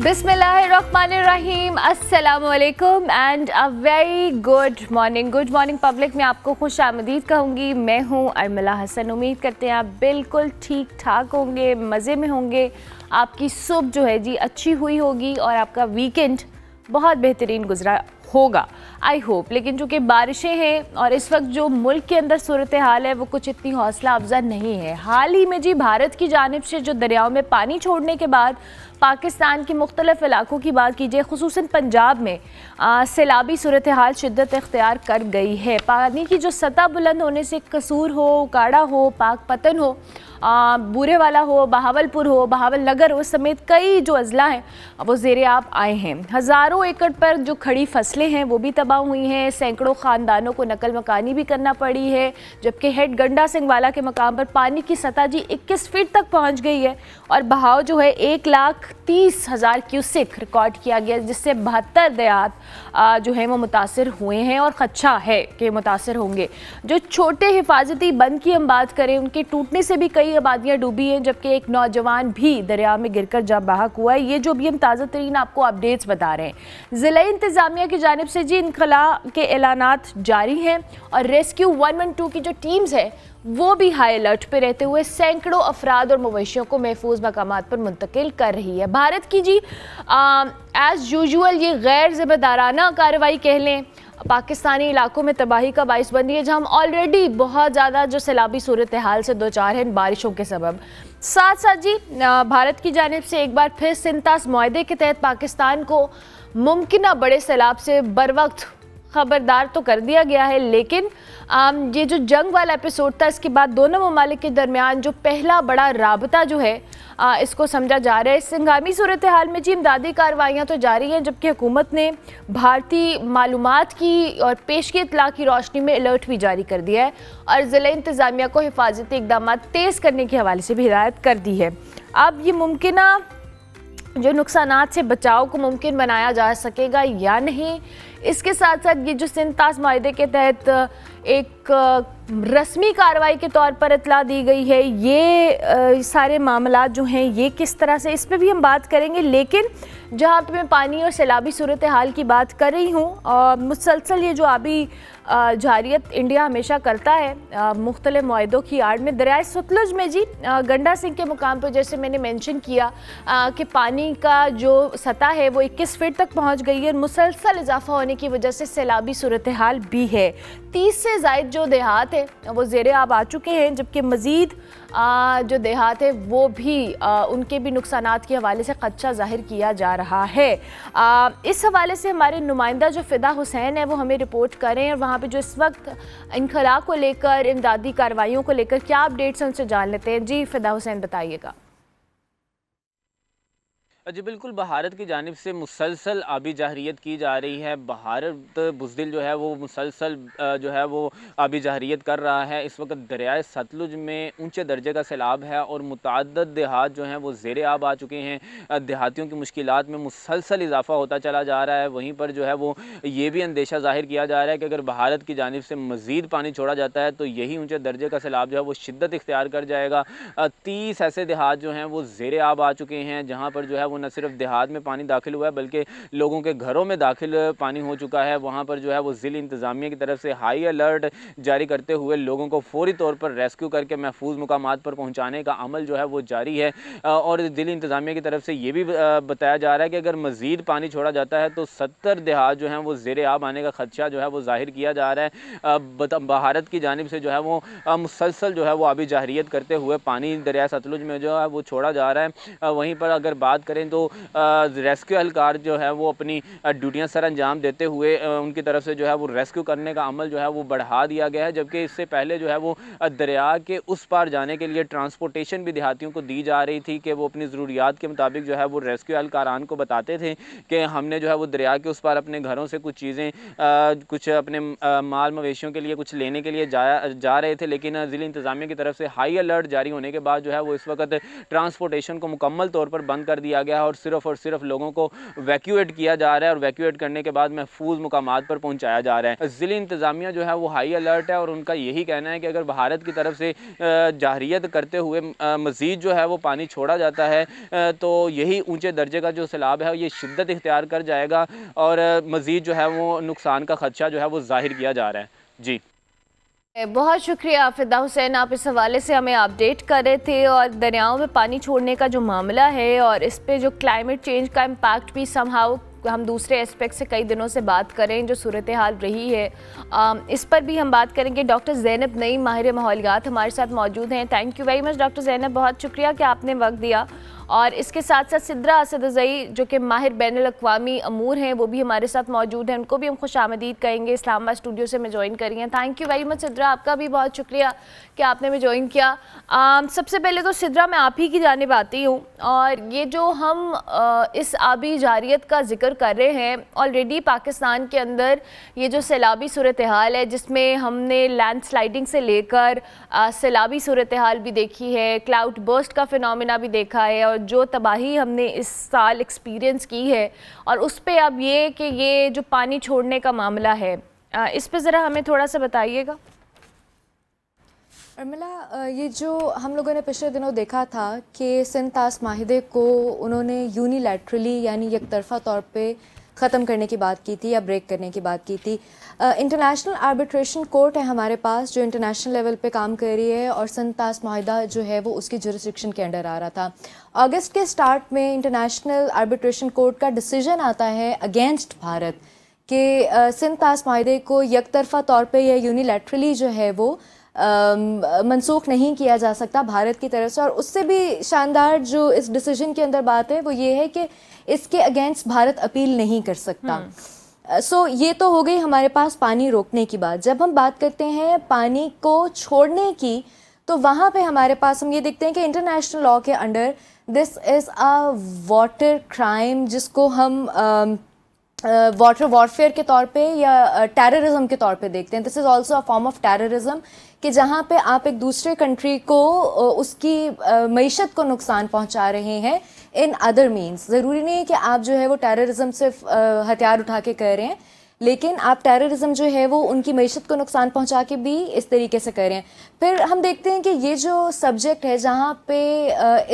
बिस्मिल्लाहिर्रहमानिर्रहीम, अस्सलामुअलैकुम and a very good morning public में आपको खुश आमदीद कहूँगी। मैं हूँ अर्मिला हसन। उम्मीद करते हैं आप बिल्कुल ठीक ठाक होंगे, मज़े में होंगे, आपकी सुबह जो है जी अच्छी हुई होगी और आपका वीकेंड बहुत बेहतरीन गुजरा होगा, आई होप। लेकिन चूँकि बारिशें हैं और इस वक्त जो मुल्क के अंदर सूरत हाल है वो कुछ इतनी हौसला अफजा नहीं है। हाल ही में जी भारत की जानिब से जो दरियाओं में पानी छोड़ने के बाद पाकिस्तान के मुख्तलिफ इलाकों की बात कीजिए, खुसूसन पंजाब में सैलाबी सूरत हाल शिद्दत इख्तियार कर गई है। पानी की जो सतह बुलंद होने से कसूर हो, उकाड़ा हो, पाक पतन हो, बूरे वाला हो, बहावलपुर हो, बहावल नगर हो समेत कई जो अजला हैं वो ज़ेरे आब आए हैं। हज़ारों एकड़ पर जो खड़ी फसलें हैं वो भी तबाह हुई हैं। सैकड़ों ख़ानदानों को नकल मकानी भी करना पड़ी है, जबकि हेड गंडा सिंह वाला के मकाम पर पानी की सतह जी 21 फीट तक पहुँच गई है और बहाव जो है 1,30,000 क्यूसेक रिकॉर्ड किया गया, जिससे 72 देहात जो है वो मुतासर हुए हैं और खदशा है कि मुतासर होंगे। जो छोटे हिफाजती बंद की हम बात करें, उनके टूटने से भी कई आबादियाँ डूबी हैं, जबकि एक नौजवान भी दरिया में गिरकर जाँ बहक हुआ है। ये जो भी हम ताज़ा तरीन आपको अपडेट्स बता रहे हैं। ज़िला इंतज़ामिया की जानिब से जी इनखला के ऐलानात जारी हैं और रेस्क्यू 112 की जो टीम्स है वो भी हाई अलर्ट पे रहते हुए सैकड़ों अफराद और मवेशियों को महफूज मकामात पर मुंतकिल कर रही है। भारत की जी एज़ यूजुअल ये गैर ज़िम्मेदाराना कार्रवाई कह लें, पाकिस्तानी इलाकों में तबाही का बाइस बन रही है, जहाँ हम ऑलरेडी बहुत ज़्यादा जो सैलाबी सूरत हाल से दो चार हैं बारिशों के सबब। साथ साथ जी भारत की जानिब से एक बार फिर सिंतास मुआहदे के तहत पाकिस्तान को मुमकिन बड़े सैलाब से बर वक्त खबरदार तो कर दिया गया है। लेकिन ये जो जंग वाला एपिसोड था, इसके बाद दोनों ममालिक के दरमियान जो पहला बड़ा राबता जो है इसको समझा जा रहा है। इस हंगामी सूरत हाल में जी इमदादी कार्रवाइयाँ तो जारी हैं, जबकि हुकूमत ने भारतीय मालूमात की और पेशगी इतला की रोशनी में अलर्ट भी जारी कर दिया है और ज़िला इंतज़ामिया को हिफाजती इक़दाम तेज़ करने के हवाले से भी हिदायत कर दी है। अब ये मुमकिन जो नुकसानात से बचाव को मुमकिन बनाया जा सकेगा या नहीं, इसके साथ साथ ये जो सिंतास मुआहदे के तहत एक रस्मी कार्रवाई के तौर पर इतला दी गई है, ये सारे मामला जो हैं ये किस तरह से, इस पर भी हम बात करेंगे। लेकिन जहाँ पे मैं पानी और सैलाबी सूरत हाल की बात कर रही हूँ, मुसलसल ये जो आबी जारियत इंडिया हमेशा करता है मुख्तलिफ मुआहदों की आड़ में, दरियाए सतलुज में जी गंडा सिंह के मुकाम पर जैसे मैंने मेंशन किया कि पानी का जो सतह है वो 21 फीट तक पहुँच गई है। मुसलसल इजाफा होने की वजह से सैलाबी सूरत हाल भी है। 30 से ज़ायद जो देहात है वो ज़ेरे आब आ चुके हैं, जबकि मज़ीद जो देहात है वो भी उनके भी नुकसानात के हवाले से खदशा ज़ाहिर किया जा रहा है। इस हवाले से हमारे नुमाइंदा जो फ़िदा हुसैन है वो हमें रिपोर्ट करें और वहाँ पे जो इस वक्त इनखला को लेकर, इमदादी कार्रवाइयों को लेकर क्या अपडेट्स उनसे जान लेते हैं। जी फ़िदा हुसैन बताइएगा। जी बिल्कुल, भारत की जानिब से मुसलसल आबी जाहरियत की जा रही है। भारत बुज़दिल जो है वो मुसलसल जो है वो आबी जाहरियत कर रहा है। इस वक्त दरियाए सतलुज में ऊंचे दर्जे का सैलाब है और मुतअद्दिद देहात जो हैं वो ज़ेरे आब आ चुके हैं। देहातियों की मुश्किलात में मुसलसल इजाफा होता चला जा रहा है। वहीं पर जो है वो ये भी अंदेशा ज़ाहिर किया जा रहा है कि अगर भारत की जानिब से मज़ीद पानी छोड़ा जाता है तो यही ऊँचे दर्जे का सैलाब जो है वो शिद्दत इख्तियार कर जाएगा। 30 ऐसे देहात जो हैं वो ज़ेरे आब आ चुके हैं, जहाँ पर जो है वो न सिर्फ देहात में पानी दाखिल हुआ है बल्कि लोगों के घरों में दाखिल पानी हो चुका है। वहाँ पर जो है वो ज़िला इंतज़ामिया की तरफ से हाई अलर्ट जारी करते हुए लोगों को फौरी तौर पर रेस्क्यू करके महफूज मुकामात पर पहुँचाने का अमल जो है वो जारी है। और ज़िला इंतज़ामिया की तरफ से ये भी बताया जा रहा है कि अगर मज़ीद पानी छोड़ा जाता है तो 70 देहात जो हैं वो ज़ेरे आब आने का खदशा जो है वो ज़ाहिर किया जा रहा है। भारत की जानिब से जो है वो मुसलसल जो है वो आबी जाहरियत करते हुए पानी दरिया सतलुज में जो है वो छोड़ा जा रहा है। वहीं पर अगर बात करें तो रेस्क्यू एहलकार जो है वो अपनी ड्यूटियां सर अंजाम देते हुए उनकी तरफ से जो है वो रेस्क्यू करने का अमल जो है वो बढ़ा दिया गया है। जबकि इससे पहले जो है वो दरिया के उस पार जाने के लिए ट्रांसपोर्टेशन भी देहातियों को दी जा रही थी कि वो अपनी ज़रूरियात के मुताबिक जो है वो रेस्क्यू एहलकारान को बताते थे कि हमने जो है वो दरिया के उस पार अपने घरों से कुछ चीज़ें कुछ अपने माल मवेशियों के लिए कुछ लेने के लिए जा रहे थे। लेकिन ज़िला इंतज़ामिया की तरफ से हाई अलर्ट जारी होने के बाद जो है वो इस वक्त ट्रांसपोर्टेशन को मुकम्मल तौर पर बंद कर दिया गया है और सिर्फ लोगों को वैक्यूएट किया जा रहा है और वैक्यूएट करने के बाद महफूज मुकामात पर पहुँचाया जा रहा है। ज़िली इंतज़ामिया जो है वो हाई अलर्ट है और उनका यही कहना है कि अगर भारत की तरफ से जाहरियत करते हुए मज़ीद जो है वो पानी छोड़ा जाता है तो यही ऊंचे दर्जे का जो सैलाब है ये शिद्दत इख्तियार कर जाएगा और मज़ीद जो है वो नुकसान का खदशा जो है वो ज़ाहिर किया जा रहा है। जी बहुत शुक्रिया फ़िदा हुसैन, आप इस हवाले से हमें अपडेट कर रहे थे। और दरियाओं में पानी छोड़ने का जो मामला है और इस पे जो क्लाइमेट चेंज का इम्पैक्ट भी समहाउ हम दूसरे एस्पेक्ट से कई दिनों से बात करें, जो सूरत हाल रही है इस पर भी हम बात करेंगे। डॉक्टर ज़ैनब नईम माहिर माहौलियात हमारे साथ मौजूद हैं। Thank you very much doctor Zainab, बहुत शुक्रिया कि आपने वक्त दिया। और इसके साथ साथ सिद्रा असदज़ई जो कि माहिर बैनुल अक़वामी अमूर हैं वो भी हमारे साथ मौजूद हैं, उनको भी हम खुश आमदीद कहेंगे। इस्लामाबाद स्टूडियो से मैं ज्वाइन करी हैं। Thank you very much Sidra, आपका भी बहुत शुक्रिया कि आपने हमें ज्वाइन किया। सबसे पहले तो सिद्रा मैं आप ही की जानिब आती हूँ और ये जो हम इस आबी जारियत का जिक्र कर रहे हैं, ऑलरेडी पाकिस्तान के अंदर ये जो सैलाबी सूरत हाल है जिसमें हमने लैंड स्लाइडिंग से लेकर सैलाबी सूरत हाल भी देखी है, क्लाउड बर्स्ट का फिनोमिना भी देखा है और जो तबाही हमने इस साल एक्सपीरियंस की है, और उस पे अब ये कि ये जो पानी छोड़ने का मामला है इस पे ज़रा हमें थोड़ा सा बताइएगा। अर्मिला, ये जो हम लोगों ने पिछले दिनों देखा था कि सिंध तास माहिदे को उन्होंने यूनिलैटरली यानी एकतरफ़ा तौर पे ख़त्म करने की बात की थी या ब्रेक करने की बात की थी। इंटरनेशनल आर्बिट्रेशन कोर्ट है हमारे पास जो इंटरनेशनल लेवल पे काम कर रही है और सिंध तास माहिदा जो है वो उसकी जुरिस्डिक्शन के अंडर आ रहा था। अगस्त के स्टार्ट में इंटरनेशनल आर्बिट्रेशन कोर्ट का डिसीजन आता है अगेंस्ट भारत कि सिंध तास माहिदे को एकतरफ़ा तौर पे या यूनिलैटरली जो है वो मनसूख नहीं किया जा सकता भारत की तरफ से। और उससे भी शानदार जो इस डिसीजन के अंदर बात है वो ये है कि इसके अगेंस्ट भारत अपील नहीं कर सकता। सो ये तो हो गई हमारे पास पानी रोकने की बात। जब हम बात करते हैं पानी को छोड़ने की तो वहाँ पे हमारे पास हम ये देखते हैं कि इंटरनेशनल लॉ के under this is a water crime जिसको हम वाटर वॉरफेयर के तौर पे या टेररिज्म के तौर पे देखते हैं। This is also a form of terrorism कि जहाँ पे आप एक दूसरे कंट्री को उसकी मईशत को नुकसान पहुँचा रहे हैं इन अदर मीन्स। ज़रूरी नहीं है कि आप जो है वो टेररिज्म से हथियार उठा के कर रहे हैं, लेकिन आप टेररिज्म जो है वो उनकी मईशत को नुकसान पहुँचा के भी इस तरीके से कर रहे हैं। फिर हम देखते हैं कि ये जो सब्जेक्ट है जहाँ पे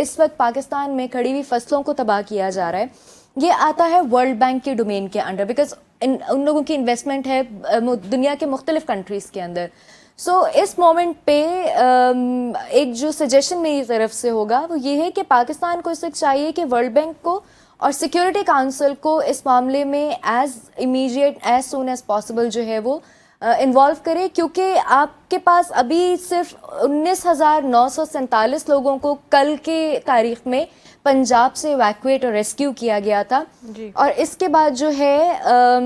इस वक्त पाकिस्तान में खड़ी हुई फसलों को तबाह किया जा रहा है, ये आता है वर्ल्ड बैंक के डोमेन के अंडर, बिकॉज उन लोगों की इन्वेस्टमेंट है दुनिया के मुख्तलिफ कंट्रीज़ के अंदर। सो इस मोमेंट पे एक जो सजेशन मेरी तरफ से होगा वो ये है कि पाकिस्तान को इससे चाहिए कि वर्ल्ड बैंक को और सिक्योरिटी काउंसिल को इस मामले में as immediate as soon as possible जो है वो इन्वॉल्व करे, क्योंकि आपके पास अभी सिर्फ 19,947 लोगों को कल के तारीख में पंजाब से इवैक्यूएट और रेस्क्यू किया गया था। और इसके बाद जो है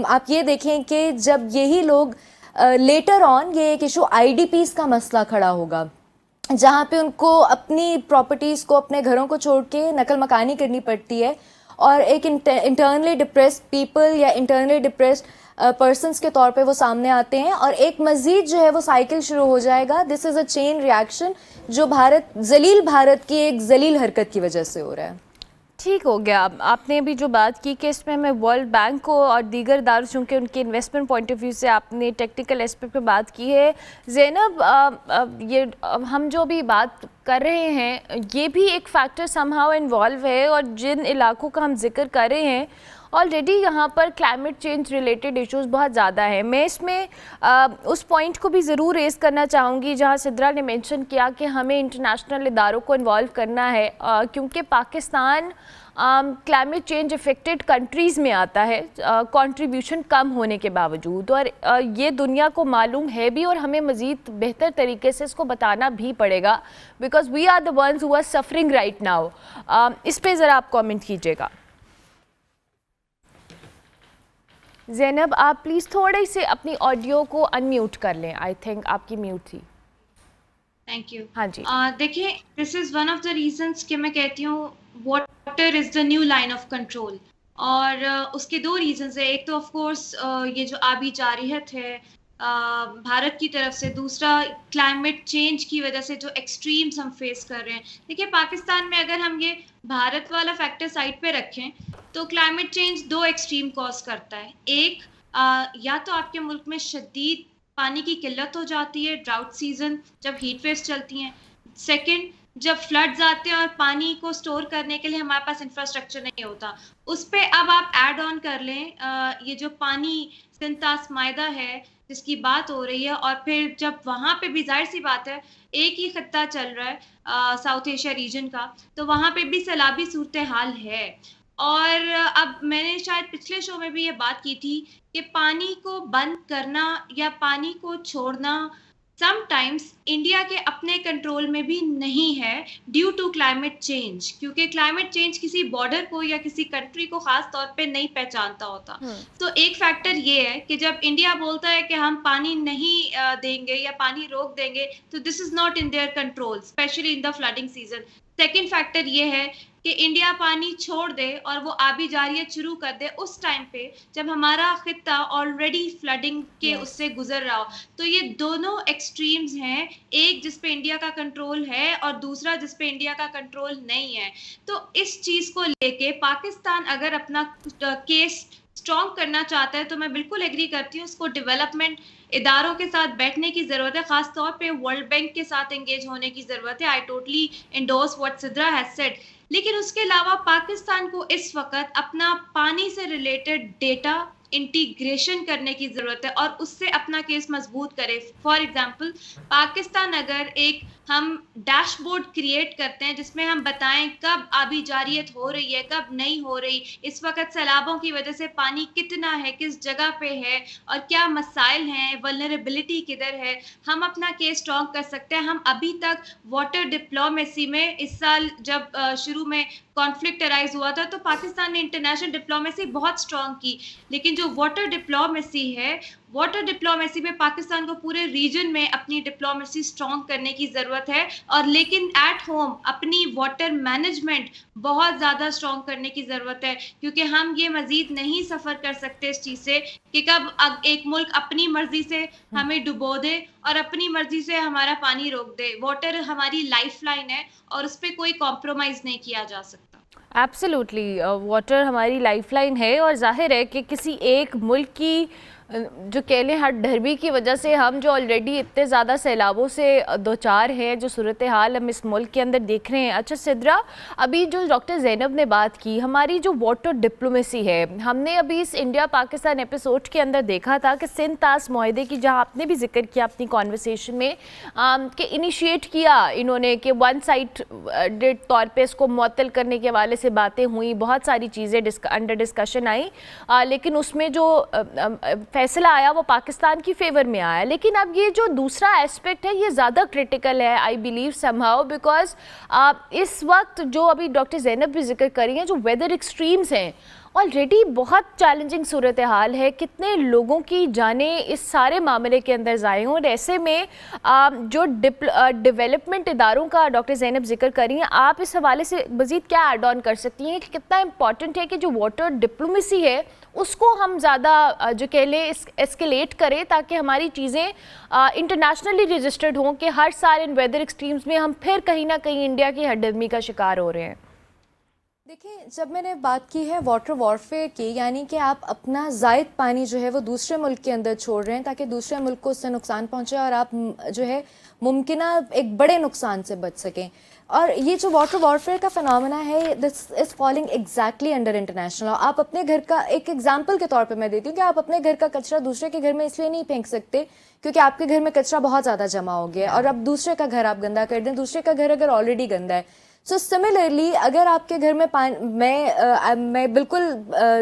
आप ये देखें कि जब यही लोग लेटर ऑन ये एक इशू आईडीपीज़ का मसला खड़ा होगा जहाँ पे उनको अपनी प्रॉपर्टीज़ को अपने घरों को छोड़ के नकल मकानी करनी पड़ती है और एक इंटरनली डिप्रेस्ड पीपल या इंटरनली डिप्रेस्ड पर्सनस के तौर पे वो सामने आते हैं और एक मज़ीद जो है वो साइकिल शुरू हो जाएगा। This is a chain reaction जो भारत की एक जलील हरकत की वजह से हो रहा है। ठीक हो गया। आपने अभी जो बात की कि इसमें हमें वर्ल्ड बैंक को और दीगर इदारों चूँकि उनके इन्वेस्टमेंट पॉइंट ऑफ व्यू से आपने टेक्निकल एस्पेक्ट पे बात की है। ज़ैनब, ये हम जो भी बात कर रहे हैं ये भी एक फैक्टर समहाउ इन्वॉल्व है और जिन इलाकों का हम जिक्र कर रहे हैं ऑलरेडी यहाँ पर क्लाइमेट चेंज रिलेटेड इश्यूज़ बहुत ज़्यादा हैं। मैं इसमें उस पॉइंट को भी ज़रूर रेज़ करना चाहूँगी जहाँ सिद्रा ने मेंशन किया कि हमें इंटरनेशनल इदारों को इन्वॉल्व करना है क्योंकि Pakistan climate change affected countries में आता है कंट्रीब्यूशन कम होने के बावजूद, और ये दुनिया को मालूम है भी और हमें मज़ीद बेहतर तरीके से इसको बताना भी पड़ेगा because we are the ones who are suffering right now. इस पर ज़रा आप कमेंट कीजिएगा। ज़ैनब, आप प्लीज़ थोड़े से अपनी ऑडियो को अनम्यूट कर लें। आई थिंक आपकी म्यूट थी। Thank you. हाँ जी। देखिए, this is one of the reasons कि मैं कहती हूँ water is the new line of control, और उसके दो रीजंस है। एक तो ऑफ कोर्स ये जो आबी जारियत है भारत की तरफ से, दूसरा क्लाइमेट चेंज की वजह से जो एक्सट्रीम्स हम फेस कर रहे हैं। देखिए पाकिस्तान में अगर हम ये भारत वाला फैक्टर साइड पे रखें तो क्लाइमेट चेंज दो एक्सट्रीम कॉज करता है। एक, या तो आपके मुल्क में शदीद पानी की किल्लत हो जाती है ड्राउट सीजन जब हीट वेव्स चलती हैं। सेकंड, जब फ्लड्स आते हैं और पानी को स्टोर करने के लिए हमारे पास इंफ्रास्ट्रक्चर नहीं होता। उस पे अब आप ऐड ऑन कर लें ये जो पानी सिंतास मायदा है जिसकी बात हो रही है, और फिर जब वहाँ पे भी जाहिर सी बात है एक ही खत्ता चल रहा है साउथ एशिया रीजन का, तो वहाँ पे भी सैलाबी सूरत हाल है। और अब मैंने शायद पिछले शो में भी ये बात की थी कि पानी को बंद करना या पानी को छोड़ना समटाइम्स इंडिया के अपने कंट्रोल में भी नहीं है ड्यू टू क्लाइमेट चेंज, क्योंकि क्लाइमेट चेंज किसी बॉर्डर को या किसी कंट्री को खास तौर पे नहीं पहचानता होता। तो एक फैक्टर ये है कि जब इंडिया बोलता है कि हम पानी नहीं देंगे या पानी रोक देंगे, तो this is not in their control, specially in the flooding season. Second factor ये है कि इंडिया पानी छोड़ दे और वो आबी जारियत शुरू कर दे उस टाइम पे जब हमारा खित्ता ऑलरेडी फ्लडिंग के उससे गुजर रहा हो। तो ये दोनों एक्सट्रीम्स हैं, एक जिस पे इंडिया का कंट्रोल है और दूसरा जिस पे इंडिया का कंट्रोल नहीं है। तो इस चीज को लेके पाकिस्तान अगर अपना केस स्ट्रॉन्ग करना चाहता है तो मैं बिल्कुल एग्री करती हूँ, उसको डेवलपमेंट इदारों के साथ बैठने की ज़रूरत है, ख़ास तौर पे वर्ल्ड बैंक के साथ एंगेज होने की ज़रूरत है। I totally endorse what Sidra has said. लेकिन उसके अलावा पाकिस्तान को इस वक्त अपना पानी से रिलेटेड डेटा इंटीग्रेशन करने की ज़रूरत है और उससे अपना केस मजबूत करे। फॉर एग्जांपल, पाकिस्तान अगर एक हम डैशबोर्ड क्रिएट करते हैं जिसमें हम बताएं कब आबी जारियत हो रही है, कब नहीं हो रही, इस वक्त सैलाबों की वजह से पानी कितना है, किस जगह पे है और क्या मसाइल हैं, वल्नरेबिलिटी किधर है, हम अपना केस स्ट्रॉन्ग कर सकते हैं। हम अभी तक वाटर डिप्लोमेसी में इस साल जब शुरू में कॉन्फ्लिक्ट अराइज हुआ था तो पाकिस्तान ने इंटरनेशनल डिप्लोमेसी बहुत स्ट्रॉन्ग की, लेकिन जो वाटर डिप्लोमेसी है, वाटर डिप्लोमेसी में पाकिस्तान को पूरे रीजन में अपनी डिप्लोमेसी स्ट्रॉन्ग करने की ज़रूरत है। और लेकिन एट होम अपनी वाटर मैनेजमेंट बहुत ज़्यादा स्ट्रॉन्ग करने की ज़रूरत है, क्योंकि हम ये मज़ीद नहीं सफ़र कर सकते इस चीज़ से कि कब एक मुल्क अपनी मर्जी से हमें डुबो दे और अपनी मर्जी से हमारा पानी रोक दे। वाटर हमारी लाइफलाइन है और उस पर कोई कॉम्प्रोमाइज़ नहीं किया जा सकता। एब्सोल्युटली, वाटर हमारी लाइफलाइन है और जाहिर है कि किसी एक मुल्क की जो कह लें हर ढरबी की वजह से हम जो ऑलरेडी इतने ज़्यादा सैलाबों से दो चार हैं, जो सूरत हाल हम इस मुल्क के अंदर देख रहे हैं। अच्छा सिद्रा, अभी जो डॉक्टर ज़ैनब ने बात की, हमारी जो वाटर डिप्लोमेसी है, हमने अभी इस इंडिया पाकिस्तान एपिसोड के अंदर देखा था कि सिंध तास मुआहदे की, जहाँ आपने भी जिक्र किया अपनी कॉन्वर्सेशन में कि इनिशिएट किया इन्होंने कि वन साइड तौर पर इसको मुअत्तल करने के हवाले से बातें हुई, बहुत सारी चीज़ें अंडर डिस्कशन आई, लेकिन उसमें जो फैसला आया वो पाकिस्तान की फेवर में आया। लेकिन अब ये जो दूसरा एस्पेक्ट है ये ज़्यादा क्रिटिकल है, आई बिलीव समहाउ, बिकॉज इस वक्त जो अभी डॉक्टर ज़ैनब भी जिक्र करी हैं, जो वेदर एक्सट्रीम्स हैं ऑलरेडी बहुत चैलेंजिंग सूरत हाल है, कितने लोगों की जानें इस सारे मामले के अंदर ज़ाय हों। और ऐसे में जो डेवलपमेंट इदारों का डॉक्टर ज़ैनब जिक्र करी हैं, आप इस हवाले से मज़ीद क्या ऐड ऑन कर सकती हैं कि कितना इम्पॉर्टेंट है कि जो वाटर डिप्लोमेसी है उसको हम ज़्यादा जो कह लें एस्केलेट करें, ताकि हमारी चीज़ें इंटरनेशनली रजिस्टर्ड हों कि हर साल इन वेदर एक्सट्रीम्स में हम फिर कहीं ना कहीं इंडिया की हडदमी का शिकार हो रहे हैं। देखिए, जब मैंने बात की है वाटर वॉरफेयर की, यानी कि आप अपना ज़ायद पानी जो है वो दूसरे मुल्क के अंदर छोड़ रहे हैं ताकि दूसरे मुल्क को उससे नुकसान पहुंचे और आप जो है मुमकिन एक बड़े नुकसान से बच सकें। और ये जो वाटर वॉरफेयर का फिनोमेना है, this is falling exactly under international law. आप अपने घर का, एक एग्जांपल के तौर पे मैं देती हूँ कि आप अपने घर का कचरा दूसरे के घर में इसलिए नहीं फेंक सकते क्योंकि आपके घर में कचरा बहुत ज़्यादा जमा हो गया और अब दूसरे का घर आप गंदा कर दें, दूसरे का घर अगर ऑलरेडी गंदा है। सो सिमिलरली अगर आपके घर में मैं बिल्कुल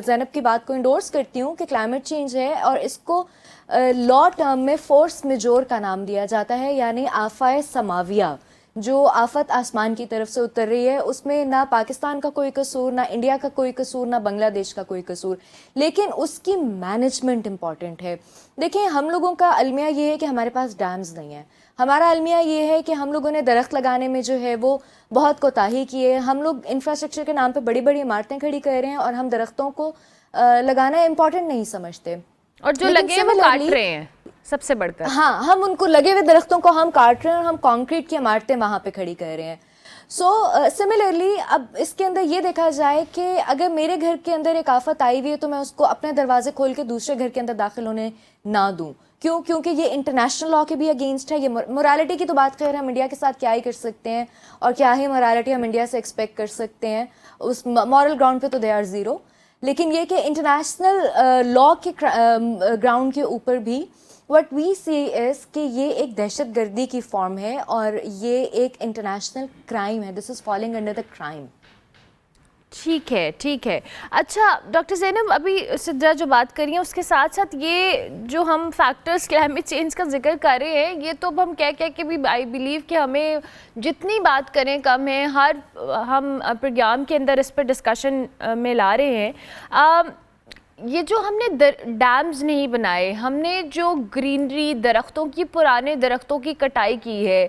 ज़ैनब की बात को इंडोर्स करती हूँ कि क्लाइमेट चेंज है और इसको लॉ टर्म में फोर्स मेजोर का नाम दिया जाता है, यानी आफाए समाविया, जो आफत आसमान की तरफ से उतर रही है। उसमें ना पाकिस्तान का कोई कसूर, ना इंडिया का कोई कसूर, ना बांग्लादेश का कोई कसूर, लेकिन उसकी मैनेजमेंट इम्पॉर्टेंट है। देखिए, हम लोगों का अलमिया ये है कि हमारे पास डैम्स नहीं है। हमारा अलमिया ये है कि हम लोगों ने दरख्त लगाने में जो है वो बहुत कोताही की है। हम लोग इंफ्रास्ट्रक्चर के नाम पे बड़ी बड़ी इमारतें खड़ी कर रहे हैं और हम दरख्तों को लगाना इम्पॉर्टेंट नहीं समझते, और जो लगे वो काट रहे हैं। सबसे बढ़कर। हाँ, हम उनको लगे हुए दरख्तों को हम काट रहे हैं और हम कंक्रीट की इमारतें वहाँ पे खड़ी कर रहे हैं। सिमिलरली अब इसके अंदर ये देखा जाए कि अगर मेरे घर के अंदर एक आफत आई हुई है तो मैं उसको अपने दरवाजे खोल के दूसरे घर के अंदर दाखिल होने ना दूं। क्यों? क्योंकि ये इंटरनेशनल लॉ के भी अगेंस्ट है। ये मोरालिटी की तो बात कर हम इंडिया के साथ क्या ही कर सकते हैं और क्या ही मोरालिटी हम इंडिया से एक्सपेक्ट कर सकते हैं, उस मॉरल ग्राउंड पे तो दे आर ज़ीरो। लेकिन ये कि इंटरनेशनल लॉ के ग्राउंड के ऊपर भी व्हाट वी सी इज़ कि ये एक दहशतगर्दी की फॉर्म है और ये एक इंटरनेशनल क्राइम है। This is falling under the crime. ठीक है, ठीक है। अच्छा डॉक्टर ज़ैनब, अभी सिद्रा जो बात करी है उसके साथ साथ ये जो हम फैक्टर्स क्लाइमेट चेंज का जिक्र कर रहे हैं, ये तो अब हम कह के भी आई बिलीव कि हमें जितनी बात करें कम है। हम प्रोग्राम के अंदर इस पर डिस्कशन में ला रहे हैं। ये जो हमने डैम्स नहीं बनाए, हमने जो ग्रीनरी, दरख्तों की, पुराने दरख्तों की कटाई की है,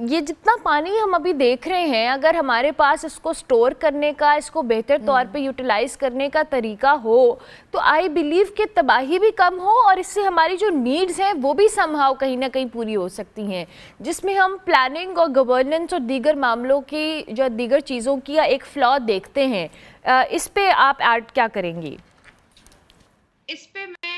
ये जितना पानी हम अभी देख रहे हैं, अगर हमारे पास इसको स्टोर करने का, इसको बेहतर तौर पे यूटिलाइज़ करने का तरीका हो तो आई बिलीव कि तबाही भी कम हो और इससे हमारी जो नीड्स हैं वो भी समहाउ कहीं ना कहीं पूरी हो सकती हैं, जिसमें हम प्लानिंग और गवर्नेंस और दीगर मामलों की जो दीगर चीज़ों की एक फ्लॉ देखते हैं। इस पे आप ऐड क्या करेंगी? इस पे मैं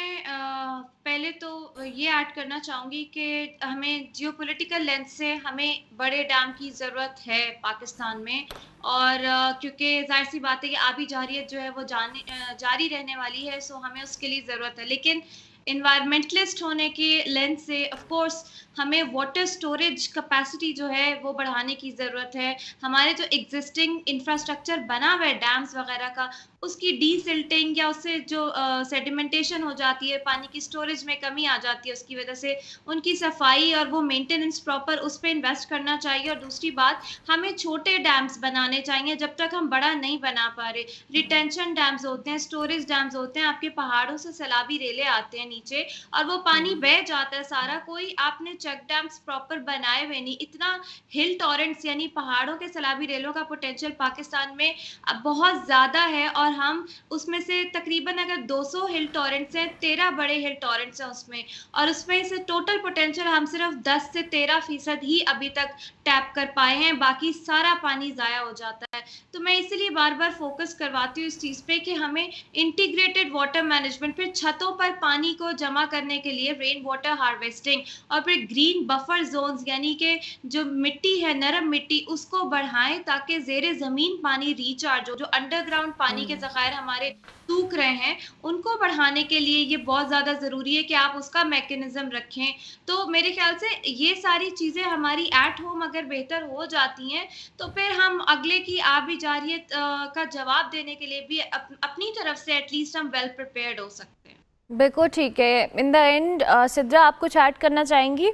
पहले तो ये ऐड करना चाहूँगी कि हमें जियोपॉलिटिकल लेंस से हमें बड़े डैम की ज़रूरत है पाकिस्तान में। और क्योंकि जाहिर सी बात है कि आबी जारियत जो है वो जारी रहने वाली है, सो हमें उसके लिए ज़रूरत है। लेकिन इन्वायरमेंटलिस्ट होने के लेंस से ऑफ कोर्स हमें वाटर स्टोरेज कैपेसिटी जो है वो बढ़ाने की ज़रूरत है। हमारे जो एग्जिस्टिंग इंफ्रास्ट्रक्चर बना हुआ है डैम्स वगैरह का, उसकी डीसिल्टिंग या उससे जो सेडिमेंटेशन हो जाती है, पानी की स्टोरेज में कमी आ जाती है, उसकी वजह से उनकी सफाई और वो मेंटेनेंस प्रॉपर उस पर इन्वेस्ट करना चाहिए। और दूसरी बात, हमें छोटे डैम्स बनाने चाहिए जब तक हम बड़ा नहीं बना पा रहे। रिटेंशन डैम्स होते हैं, स्टोरेज डैम्स होते हैं, आपके पहाड़ों से सैलाबी रेले आते हैं नीचे और वो पानी बह जाता है सारा। कोई आपने चेक डैम्स प्रॉपर बनाए हुए नहीं। इतना हिल टॉरेंट्स यानी पहाड़ों के सैलाबी रेलों का पोटेंशियल पाकिस्तान में अब बहुत ज़्यादा है और हम उसमें से तकरीबन अगर 200 हिल टॉरेंट्स हैं, 13 बड़े हिल टॉरेंट्स हैं उसमें, और उसमें से टोटल पोटेंशियल हम सिर्फ 10 से 13% ही अभी तक टैप कर पाए हैं, बाकी सारा पानी ज़ाया हो जाता है। तो मैं इसलिए बार बार फोकस करवाती हूँ इस चीज़ पे कि हमें इंटीग्रेटेड वाटर मैनेजमेंट, फिर छतों पर पानी को जमा करने के लिए रेन वाटर हार्वेस्टिंग, और फिर ग्रीन बफर जोन्स यानी कि जो मिट्टी है, नरम मिट्टी, उसको बढ़ाएं ताकि ज़ेरे ज़मीन पानी रिचार्ज हो। जो अंडरग्राउंड पानी के ज़खायर हमारे सूख रहे हैं उनको बढ़ाने के लिए ये बहुत ज़्यादा ज़रूरी है कि आप उसका मैकेनिज्म रखें। तो मेरे ख्याल से ये सारी चीज़ें हमारी एट होम अगर बेहतर हो जाती हैं तो फिर हम अगले की आबी जारियत का जवाब देने के लिए भी अपनी तरफ से एटलीस्ट हम वेल प्रिपेयर्ड हो सकते हैं। बिल्कुल ठीक है। इन द एंड सिद्रा, आप कुछ ऐड करना चाहेंगी?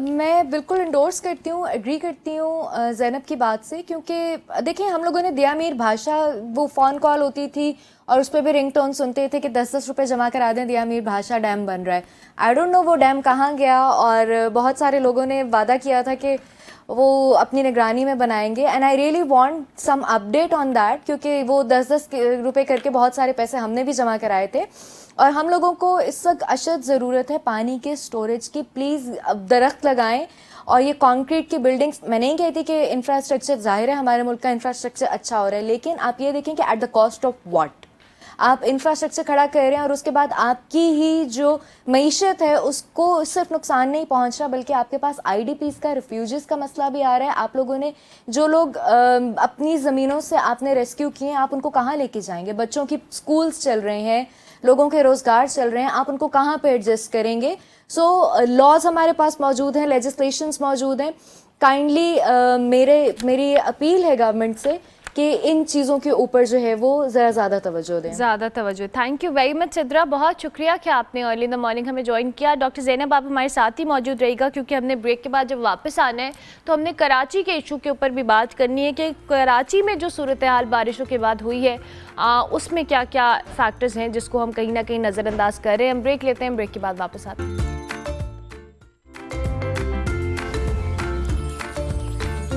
मैं बिल्कुल इंडोर्स करती हूँ, एग्री करती हूँ ज़ैनब की बात से, क्योंकि देखिए हम लोगों ने दिया मीर भाषा, वो फ़ोन कॉल होती थी और उस पर भी रिंग टोन सुनते थे कि 10-10 रुपये जमा करा दें, दिया मीर भाषा डैम बन रहा है। आई डोंट नो वो डैम कहाँ गया, और बहुत सारे लोगों ने वादा किया था कि वो अपनी निगरानी में बनाएंगे, and I really want some update on that, क्योंकि वो 10-10 रुपये करके बहुत सारे पैसे हमने भी जमा कराए थे और हम लोगों को इस वक्त अशद ज़रूरत है पानी के स्टोरेज की। प्लीज़ दरख्त लगाएं और ये कंक्रीट की बिल्डिंग्स, मैं नहीं कहती कि इंफ्रास्ट्रक्चर, ज़ाहिर है हमारे मुल्क का इंफ्रास्ट्रक्चर अच्छा हो रहा है, लेकिन आप ये देखें कि at the cost of what आप इंफ्रास्ट्रक्चर खड़ा कर रहे हैं और उसके बाद आपकी ही जो मईशत है उसको सिर्फ नुकसान नहीं पहुंच रहा, बल्कि आपके पास IDPs का, रिफ्यूजीज़ का मसला भी आ रहा है। आप लोगों ने जो लोग अपनी ज़मीनों से आपने रेस्क्यू किए हैं, आप उनको कहाँ लेके जाएंगे? बच्चों की स्कूल्स चल रहे हैं, लोगों के रोज़गार चल रहे हैं, आप उनको कहाँ पे एडजस्ट करेंगे? सो लॉज हमारे पास मौजूद हैं, लेजिस्लेशंस मौजूद हैं। काइंडली मेरी अपील है गवर्नमेंट से कि इन चीज़ों के ऊपर जो है वो ज़रा ज़्यादा तवज्जो दें। ज़्यादा तवज्जो। Thank you very much Sidra, बहुत शुक्रिया कि आपने अर्ली इन द मॉर्निंग हमें ज्वाइन किया। डॉक्टर ज़ैनब, आप हमारे साथ ही मौजूद रहेगा क्योंकि हमने ब्रेक के बाद जब वापस आना है तो हमने कराची के इशू के ऊपर भी बात करनी है कि कराची में जो सूरत हाल बारिशों के बाद हुई है उसमें क्या क्या फैक्टर्स हैं जिसको हम कहीं ना कहीं नज़रअंदाज कर रहे हैं। हम ब्रेक लेते हैं, ब्रेक के बाद वापस आते हैं।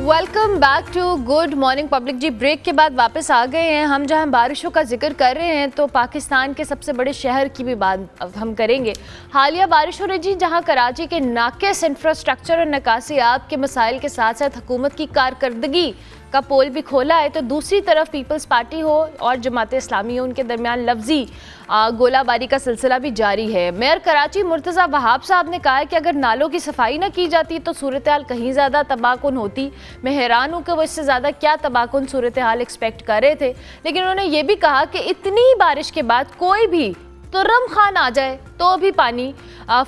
Welcome back to good morning public जी। ब्रेक के बाद वापस आ गए हैं हम। जहां बारिशों का जिक्र कर रहे हैं तो पाकिस्तान के सबसे बड़े शहर की भी बात अब हम करेंगे। हालिया बारिशों ने जी जहां कराची के नाकिस इंफ्रास्ट्रक्चर और निकासियात के मसाइल के साथ साथ हुकूमत की कारकर्दगी का पोल भी खोला है, तो दूसरी तरफ पीपल्स पार्टी हो और जमात इस्लामी हो, उनके दरमियान लफ्जी गोलाबारी का सिलसिला भी जारी है। मेयर कराची मुर्तज़ा वहाब साहब ने कहा है कि अगर नालों की सफाई ना की जाती तो सूरत हाल कहीं ज़्यादा तबाहकुन होती। मैं हैरान हूँ कि वो इससे ज़्यादा क्या तबाहकुन सूरत हाल एक्सपेक्ट कर रहे थे, लेकिन उन्होंने ये भी कहा कि इतनी बारिश के बाद कोई भी तुर्रम खान आ जाए तो भी पानी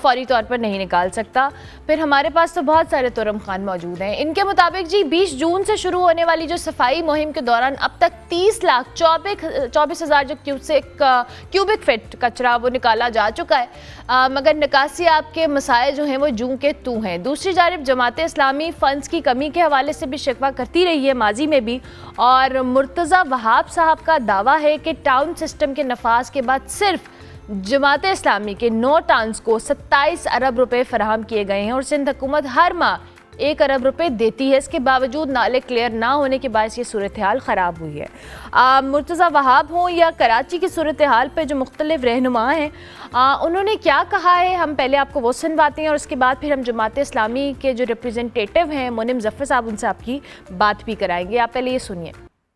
फौरी तौर पर नहीं निकाल सकता। फिर हमारे पास तो बहुत सारे तुर्रम खान मौजूद हैं। इनके मुताबिक जी 20 जून से शुरू होने वाली जो सफाई मुहिम के दौरान अब तक 30,24,000 जो क्यूबिक फिट कचरा वो निकाला जा चुका है, मगर निकासी आपके मसाइल जो हैं वो जूं के तू हैं। दूसरी जानब जमात इस्लामी फ़ंड्स की कमी के हवाले से भी शिकवा करती रही है माजी में भी, और मुर्तज़ा वहाब साहब का दावा है कि टाउन सिस्टम के नफाज के बाद सिर्फ जमात इस्लामी के 9 टाउन्स को 27 अरब रुपए फराहम किए गए हैं और सिंध हुकूमत हर माह 1 अरब रुपए देती है। इसके बावजूद नाले क्लियर ना होने के बायस ये सूरत हाल ख़राब हुई है। मुर्तज़ा वहाब हों या कराची की सूरत हाल पर जो मुख्तलिफ रहनुमा हैं, उन्होंने क्या कहा है, हम पहले आपको वो सुनवाते हैं और उसके बाद फिर हम जमात इस्लामी के जो रिप्रेजेंटेटिव हैं मुनिम ज़फ़र साहब, उनसे आपकी बात भी कराएंगे। आप पहले ये सुनिए।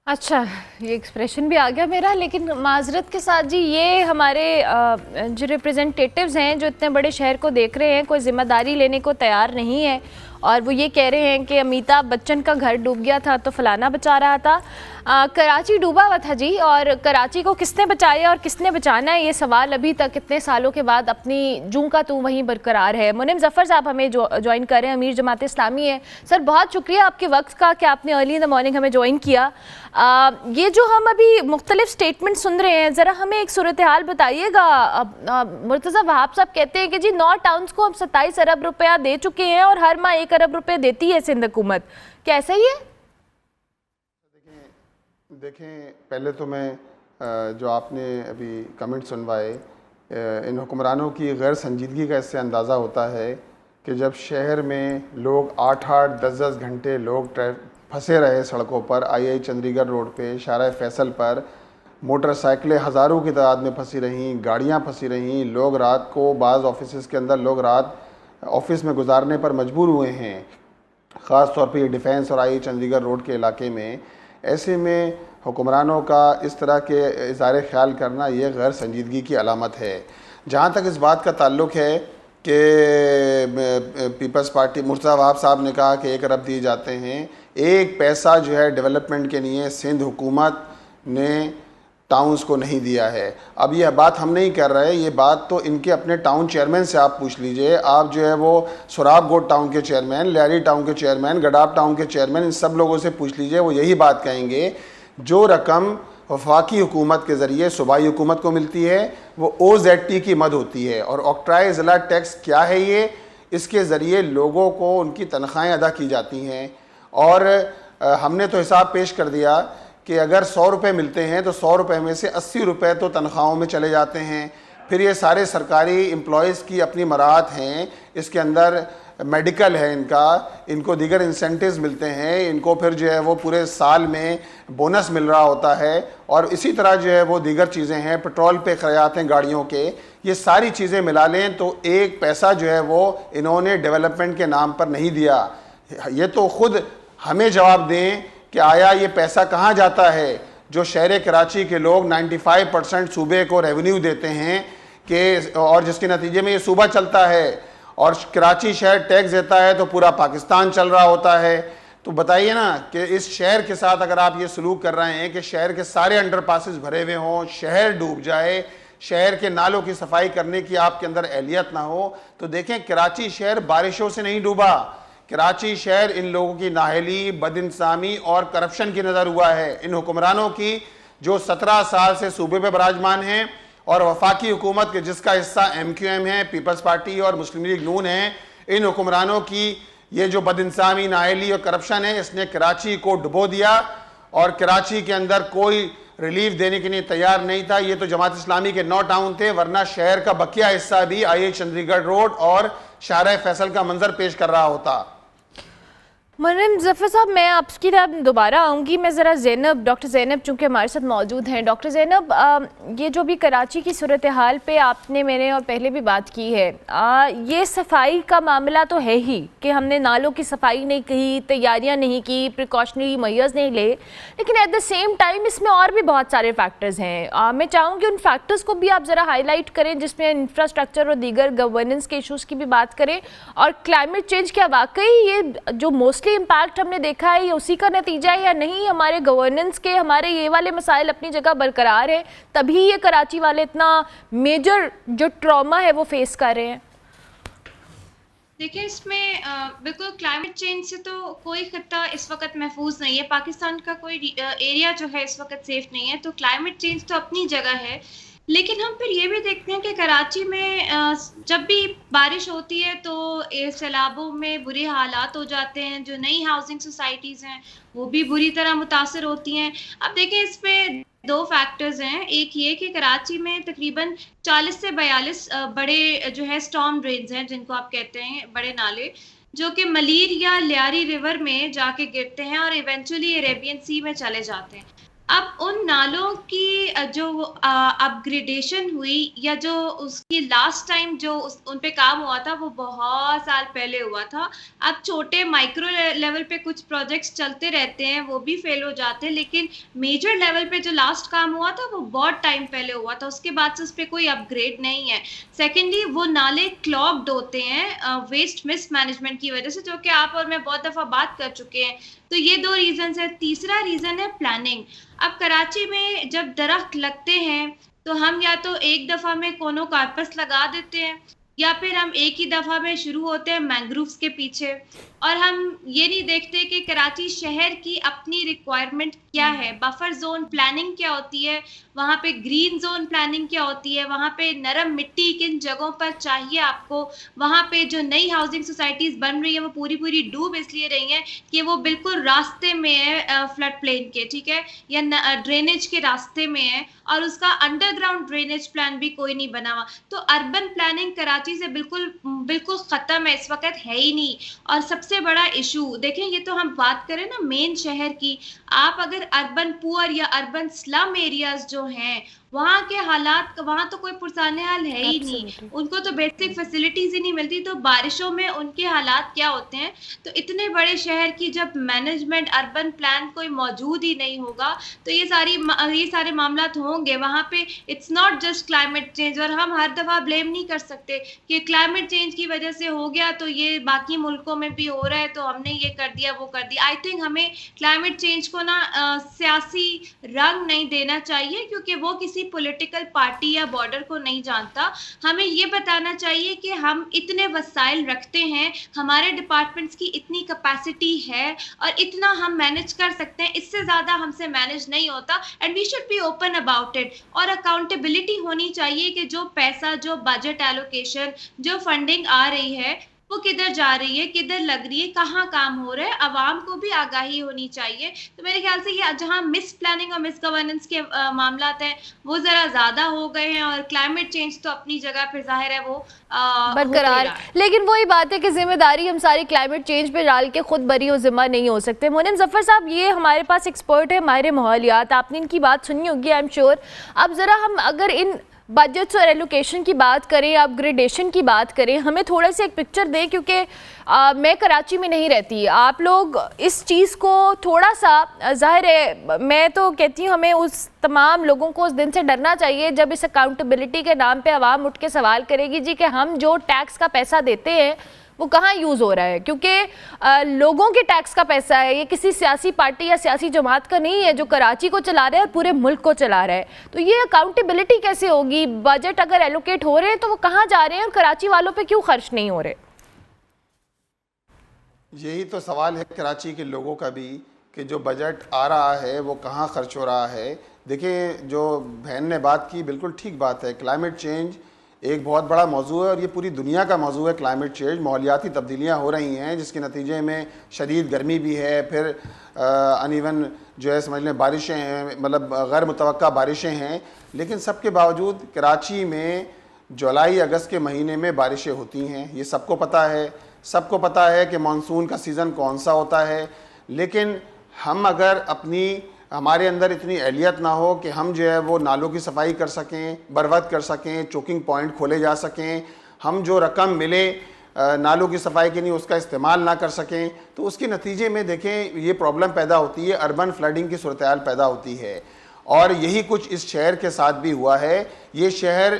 अच्छा, ये एक्सप्रेशन भी आ गया मेरा, लेकिन माजरत के साथ जी ये हमारे जो रिप्रेजेंटेटिव्स हैं जो इतने बड़े शहर को देख रहे हैं, कोई ज़िम्मेदारी लेने को तैयार नहीं है और वो ये कह रहे हैं कि अमिताभ बच्चन का घर डूब गया था तो फलाना बचा रहा था। कराची डूबा हुआ था जी, और कराची को किसने बचाया और किसने बचाना है, ये सवाल अभी तक इतने सालों के बाद अपनी जूं का तू वहीं बरकरार है। मुनिम ज़फ़र साहब हमें ज्वाइन कर रहे हैं, अमीर जमात इस्लामी है। सर बहुत शुक्रिया आपके वक्त का कि आपने अर्ली इन द मॉर्निंग हमें ज्वाइन किया। ये जो हम अभी मुख्तलिफ स्टेटमेंट सुन रहे हैं, ज़रा हमें एक सूरत हाल बताइएगा। मुर्तज़ा वहाब साहब कहते हैं कि जी 9 टाउन्स को हम 27 अरब रुपया दे चुके हैं और हर माह 1 अरब रुपये देती है सिंध हुकूमत, क्या सही है? देखें, पहले तो मैं जो आपने अभी कमेंट सुनवाए, इन हुक्मरानों की गैर संजीदगी का इससे अंदाज़ा होता है कि जब शहर में लोग 8-8, 10-10 घंटे लोग फंसे रहे सड़कों पर, आई चंडीगढ़ रोड पे, शारा फैसल पर मोटरसाइकिलें हज़ारों की तादाद में फंसी रहीं, गाड़ियाँ फंसी रहीं, लोग रात को बाज़ ऑफिस के अंदर लोग रात ऑफिस में गुजारने पर मजबूर हुए हैं, ख़ास तौर पे ये डिफेंस और आई चंडीगढ़ रोड के इलाके में। ऐसे में हुक्मरानों का इस तरह के इज़हार ख्याल करना ये गैर संजीदगी की अलामत है। जहाँ तक इस बात का ताल्लुक़ है कि पीपल्स पार्टी मुर्तज़ा वहाब साहब ने कहा कि 1 अरब दिए जाते हैं, एक पैसा जो है डेवलपमेंट के लिए सिंध हुकूमत ने टाउन्स को नहीं दिया है। अब यह बात हम नहीं कर रहे, ये बात तो इनके अपने टाउन चेयरमैन से आप पूछ लीजिए। आप जो है वो सुराबगोट टाउन के चेयरमैन, लियारी टाउन के चेयरमैन, गडाब टाउन के चेयरमैन, इन सब लोगों से पूछ लीजिए, वो यही बात कहेंगे। जो रकम वफाकी हुकूमत के ज़रिए सूबाई हुकूमत को मिलती है वो OZT की मद होती है, और ऑक्ट्राई ज़िला टैक्स क्या है ये, इसके ज़रिए लोगों को उनकी तनख्वाहें अदा की जाती हैं। और हमने तो हिसाब पेश कर दिया कि अगर 100 रुपये मिलते हैं तो 100 रुपये में से 80 रुपये तो तनख्वाहों में चले जाते हैं। फिर ये सारे सरकारी एम्प्लॉयज़ की अपनी मराहत हैं, इसके अंदर मेडिकल है इनको दीगर इंसेंटिव्स मिलते हैं, इनको फिर जो है वो पूरे साल में बोनस मिल रहा होता है, और इसी तरह जो है वो दीगर चीज़ें हैं, पेट्रोल पे ख़रायात हैं गाड़ियों के। ये सारी चीज़ें मिला लें तो एक पैसा जो है वो इन्होंने डेवलपमेंट के नाम पर नहीं दिया। ये तो ख़ुद हमें जवाब दें कि आया ये पैसा कहाँ जाता है। जो शहर कराची के लोग 95% सूबे को रेवेन्यू देते हैं कि, और जिसके नतीजे में ये सूबा चलता है, और कराची शहर टैक्स देता है तो पूरा पाकिस्तान चल रहा होता है। तो बताइए ना कि इस शहर के साथ अगर आप ये सलूक कर रहे हैं कि शहर के सारे अंडरपासेस भरे हुए हों, शहर डूब जाए, शहर के नालों की सफाई करने की आपके अंदर एहलियत ना हो, तो देखें कराची शहर बारिशों से नहीं डूबा। कराची शहर इन लोगों की नाहली, बदइंसामी और करप्शन की नज़र हुआ है। इन हुक्मरानों की जो 17 साल से सूबे पे बराजमान हैं, और वफाकी हुकूमत के जिसका हिस्सा MQM है, पीपल्स पार्टी और मुस्लिम लीग नून है, इन हुक्मरानों की ये जो बदइंसामी, नाहली और करप्शन है, इसने कराची को डुबो दिया, और कराची के अंदर कोई रिलीफ देने के लिए तैयार नहीं था। ये तो जमात इस्लामी के 9 टाउन थे, वरना शहर का बकिया हिस्सा भी आई चंडीगढ़ रोड और शारा फैसल का मंजर पेश कर रहा होता। मुनीम ज़फ़र साहब, मैं आपकी तरफ दोबारा आऊँगी। मैं ज़रा ज़ैनब, डॉक्टर ज़ैनब चूँकि हमारे साथ मौजूद हैं। डॉक्टर ज़ैनब, ये जो भी कराची की सूरत हाल पे आपने मैंने और पहले भी बात की है, ये सफाई का मामला तो है ही कि हमने नालों की सफाई नहीं की, तैयारियाँ नहीं की, प्रिकॉशनरी मेजर्स नहीं ले, लेकिन एट द सेम टाइम इसमें और भी बहुत सारे फैक्टर्स हैं। मैं चाहूँगी उन फैक्टर्स को भी आप ज़रा हाईलाइट करें, जिसमें इंफ्रास्ट्रक्चर और दीगर गवर्नेंस के इशूज़ की भी बात करें, और क्लाइमेट चेंज क्या वाकई ये जो मोस्टली इम्पैक्ट हमने देखा है ये उसी का नतीजा है या नहीं, हमारे गवर्नेंस के हमारे ये वाले मसाइल अपनी जगह बरकरार है, तभी ये कराची वाले इतना मेजर जो ट्रॉमा है वो फेस कर रहे हैं। देखिए, इसमें बिल्कुल क्लाइमेट चेंज से तो कोई खित्ता इस वक्त महफूज नहीं है। पाकिस्तान का कोई एरिया जो है इस वक्त सेफ नहीं है। तो क्लाइमेट चेंज तो अपनी जगह है, लेकिन हम फिर ये भी देखते हैं कि कराची में जब भी बारिश होती है तो सैलाबों में बुरे हालात हो जाते हैं। जो नई हाउसिंग सोसाइटीज़ हैं वो भी बुरी तरह मुतासर होती हैं। अब देखिए, इस पे दो फैक्टर्स हैं। एक ये कि कराची में तकरीबन 40 से 42 बड़े जो है स्टॉर्म ड्रेन्स हैं, जिनको आप कहते हैं बड़े नाले, जो कि मलीर या लियारी रिवर में जाके गिरते हैं और इवेंचुअली अरेबियन सी में चले जाते हैं। अब उन नालों की जो अपग्रेडेशन हुई या जो उसकी लास्ट टाइम जो उन पे काम हुआ था वो बहुत साल पहले हुआ था। अब छोटे माइक्रो लेवल पे कुछ प्रोजेक्ट्स चलते रहते हैं, वो भी फेल हो जाते हैं, लेकिन मेजर लेवल पे जो लास्ट काम हुआ था वो बहुत टाइम पहले हुआ था। उसके बाद से उस पर कोई अपग्रेड नहीं है। सेकेंडली, वो नाले क्लॉग्ड होते हैं वेस्ट मिस मैनेजमेंट की वजह से, जो कि आप और मैं बहुत दफ़ा बात कर चुके हैं। तो ये दो रीजंस है। तीसरा रीजन है प्लानिंग। अब कराची में जब दरख्त लगते हैं तो हम या तो एक दफ़ा में कोनो कार्पस लगा देते हैं, या फिर हम एक ही दफ़ा में शुरू होते हैं मैंग्रोव्स के पीछे, और हम ये नहीं देखते कि कराची शहर की अपनी रिक्वायरमेंट क्या है। बफर जोन प्लानिंग क्या होती है, वहाँ पे ग्रीन जोन प्लानिंग क्या होती है, वहाँ पे नरम मिट्टी किन जगहों पर चाहिए आपको, वहाँ पे जो नई हाउसिंग सोसाइटीज़ बन रही है वो पूरी पूरी डूब इसलिए रही हैं कि वो बिल्कुल रास्ते में है फ्लड प्लेन के, ठीक है, या ड्रेनेज के रास्ते में है, और उसका अंडरग्राउंड ड्रेनेज प्लान भी कोई नहीं बना हुआ। तो अर्बन प्लानिंग कराची से बिल्कुल बिल्कुल ख़त्म है, इस वक्त है ही नहीं। और सबसे बड़ा इशू देखें, ये तो हम बात करें ना मेन शहर की, आप अगर अर्बन पुअर या अर्बन स्लम एरियाज जो हैं वहाँ के हालात, वहाँ तो कोई पुरसाने हाल है ही नहीं, उनको तो बेसिक फैसिलिटीज ही नहीं मिलती। तो बारिशों में उनके हालात क्या होते हैं। तो इतने बड़े शहर की जब मैनेजमेंट अर्बन प्लान कोई मौजूद ही नहीं होगा तो ये सारे मामलात होंगे वहाँ पे। It's not just climate change, और हम हर दफ़ा ब्लेम नहीं कर सकते कि क्लाइमेट चेंज की वजह से हो गया तो ये बाकी मुल्कों में भी हो रहा है तो हमने ये कर दिया वो कर दिया। आई थिंक हमें क्लाइमेट चेंज को ना सियासी रंग नहीं देना चाहिए, क्योंकि वो किसी पॉलिटिकल पार्टी या बॉर्डर को नहीं जानता। हमें ये बताना चाहिए कि हम इतने वसाइल रखते हैं, हमारे डिपार्टमेंट्स की इतनी कैपेसिटी है और इतना हम मैनेज कर सकते हैं, इससे ज़्यादा हमसे मैनेज नहीं होता, and we should be open about it. और अकाउंटेबिलिटी होनी चाहिए कि जो पैसा, जो बजट एलोकेशन, जो फंडिंग आ रही है वो किधर जा रही है, किधर लग रही है, कहाँ काम हो रहा है, आवाम को भी आगाही होनी चाहिए। तो मेरे ख्याल से ये जहाँ मिस प्लानिंग और मिस गवर्नेंस के मामलात हैं वो ज़रा ज़्यादा हो गए हैं, और क्लाइमेट चेंज तो अपनी जगह फिर जाहिर है वो बरकरार। लेकिन वही बात है कि जिम्मेदारी हम सारी क्लाइमेट चेंज पे डाल के खुद बरी और जिम्मा नहीं हो सकते। मुनीम ज़फ़र साहब, ये हमारे पास एक्सपर्ट है माहिर माहौलियात, आपने इनकी बात सुनी होगी आई एम श्योर। अब ज़रा हम अगर इन बजट्स और एलोकेशन की बात करें, अपग्रेडेशन की बात करें, हमें थोड़ा सा एक पिक्चर दें, क्योंकि मैं कराची में नहीं रहती। आप लोग इस चीज़ को थोड़ा सा, ज़ाहिर है मैं तो कहती हूँ हमें उस तमाम लोगों को उस दिन से डरना चाहिए जब इस अकाउंटेबिलिटी के नाम पे आवाम उठ के सवाल करेगी जी कि हम जो टैक्स का पैसा देते हैं वो कहाँ यूज़ हो रहा है, क्योंकि लोगों के टैक्स का पैसा है, ये किसी सियासी पार्टी या सियासी जमात का नहीं है जो कराची को चला रहा है और पूरे मुल्क को चला रहा है। तो ये अकाउंटेबिलिटी कैसे होगी? बजट अगर एलोकेट हो रहे हैं तो वो कहाँ जा रहे हैं और कराची वालों पे क्यों खर्च नहीं हो रहे? यही तो सवाल है कराची के लोगों का भी कि जो बजट आ रहा है वो कहाँ खर्च हो रहा है। देखिए, जो बहन ने बात की बिल्कुल ठीक बात है। क्लाइमेट चेंज एक बहुत बड़ा मौजू है और ये पूरी दुनिया का मौजू है। क्लाइमेट चेंज, माहौलियाती तब्दीलियाँ हो रही हैं जिसके नतीजे में शदीद गर्मी भी है, फिर अनइवन जो है समझ लें बारिशें हैं, मतलब गैर मुतवक्का बारिशें हैं। लेकिन सबके बावजूद कराची में जुलाई अगस्त के महीने में बारिशें होती हैं, ये सबको पता है। सबको पता है कि मानसून का सीज़न कौन सा होता है, लेकिन हम अगर हमारे अंदर इतनी अहलियत ना हो कि हम जो है वो नालों की सफाई कर सकें, बरवक्त कर सकें, चोकिंग पॉइंट खोले जा सकें, हम जो रकम मिले नालों की सफाई के लिए उसका इस्तेमाल ना कर सकें, तो उसके नतीजे में देखें ये प्रॉब्लम पैदा होती है, अर्बन फ्लडिंग की सूरत हाल पैदा होती है। और यही कुछ इस शहर के साथ भी हुआ है। ये शहर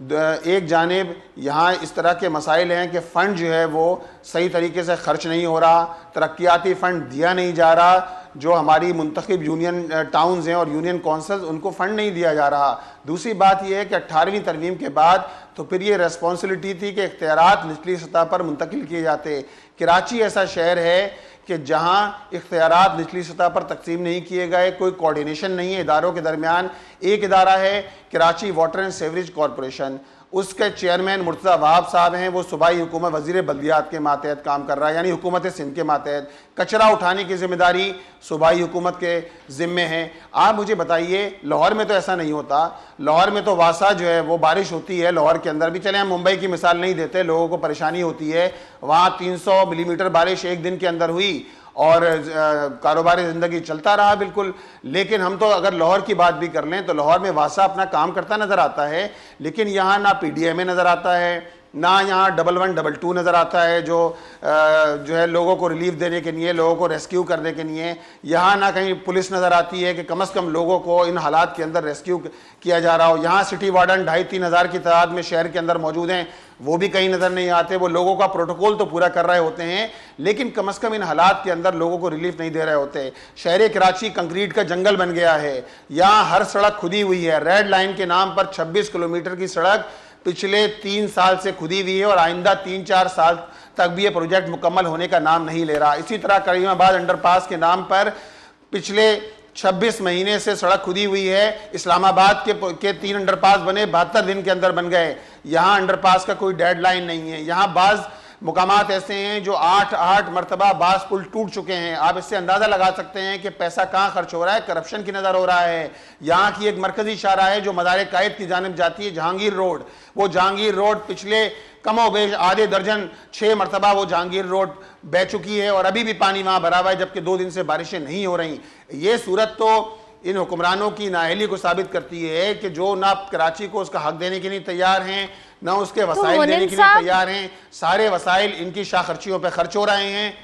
एक जानिब यहाँ इस तरह के मसाइल हैं कि फ़ंड जो है वो सही तरीके से खर्च नहीं हो रहा, तरक्याती फ़ंड दिया नहीं जा रहा, जो हमारी मुंतखब यूनियन टाउन्स हैं और यूनियन कौंसल्स उनको फ़ंड नहीं दिया जा रहा। दूसरी बात यह है कि 18वीं तरमीम के बाद तो फिर ये रेस्पॉन्सिबिलिटी थी कि इख्तियारात निचली सतह पर मुंतकिल किए जाते। कराची ऐसा शहर है कि जहाँ इख्तियारात निचली सतह पर तकसीम नहीं किए गए, कोई कोऑर्डिनेशन नहीं है इदारों के दरमियान। एक इदारा है Karachi water and sewerage corporation, उसके चेयरमैन मुर्तज़ा वहाब साहब हैं, वो सूबाई हुकूमत वज़ीर बल्दियात के मातहत काम कर रहा है, यानी हुकूमत सिंध के मातहत। कचरा उठाने की जिम्मेदारी सूबाई हुकूमत के ज़िम्मे है। आप मुझे बताइए, लाहौर में तो ऐसा नहीं होता। लाहौर में तो वासा जो है वो बारिश होती है, लाहौर के अंदर भी, चले हम मुंबई की मिसाल नहीं देते, लोगों को परेशानी होती है, वहाँ 300 मिलीमीटर बारिश एक दिन के अंदर हुई और कारोबारी ज़िंदगी चलता रहा बिल्कुल। लेकिन हम तो अगर लाहौर की बात भी कर लें तो लाहौर में वासा अपना काम करता नज़र आता है, लेकिन यहाँ ना PDMA नज़र आता है, ना यहाँ 1112 नज़र आता है जो है लोगों को रिलीफ देने के लिए, लोगों को रेस्क्यू करने के लिए। यहाँ ना कहीं पुलिस नज़र आती है कि कम से कम लोगों को इन हालात के अंदर रेस्क्यू किया जा रहा हो। यहाँ सिटी वार्डन 2,500-3 हज़ार की तादाद में शहर के अंदर मौजूद हैं, वो भी कहीं नज़र नहीं आते। वो लोगों का प्रोटोकॉल तो पूरा कर रहे होते हैं, लेकिन कम से कम इन हालात के अंदर लोगों को रिलीफ नहीं दे रहे होते। शहर कराची कंक्रीट का जंगल बन गया है, यहाँ हर सड़क खुदी हुई है। रेड लाइन के नाम पर 26 किलोमीटर की सड़क पिछले 3 साल से खुदी हुई है और आइंदा 3-4 साल तक भी ये प्रोजेक्ट मुकम्मल होने का नाम नहीं ले रहा। इसी तरह करीमाबाद अंडरपास के नाम पर पिछले 26 महीने से सड़क खुदी हुई है। इस्लामाबाद के 3 अंडरपास बने, 72 दिन के अंदर बन गए। यहाँ अंडरपास का कोई डेडलाइन नहीं है। यहाँ बाज़ मुकामात ऐसे हैं जो 8 मरतबा बाज़ पुल टूट चुके हैं। आप इससे अंदाज़ा लगा सकते हैं कि पैसा कहाँ खर्च हो रहा है, करप्शन की नज़र हो रहा है। यहाँ की एक मरकज़ी शाहराह है जो मदार कायद की जानिब जाती है, जहांगीर रोड। वो जहांगीर रोड पिछले कमोबेश आधे दर्जन 6 मरतबा वो जहांगीर रोड बह चुकी है और अभी भी पानी वहाँ भरा हुआ है, जबकि 2 दिन से बारिशें नहीं हो रही। ये सूरत तो इन हुक्मरानों की नाअहली को साबित करती है कि जो ना कराची को उसका हक देने के लिए तैयार हैं, ना उसके वसाइल देने के लिए तैयार हैं। सारे वसाइल इनकी शाखर्चियों पे खर्च हो रहे हैं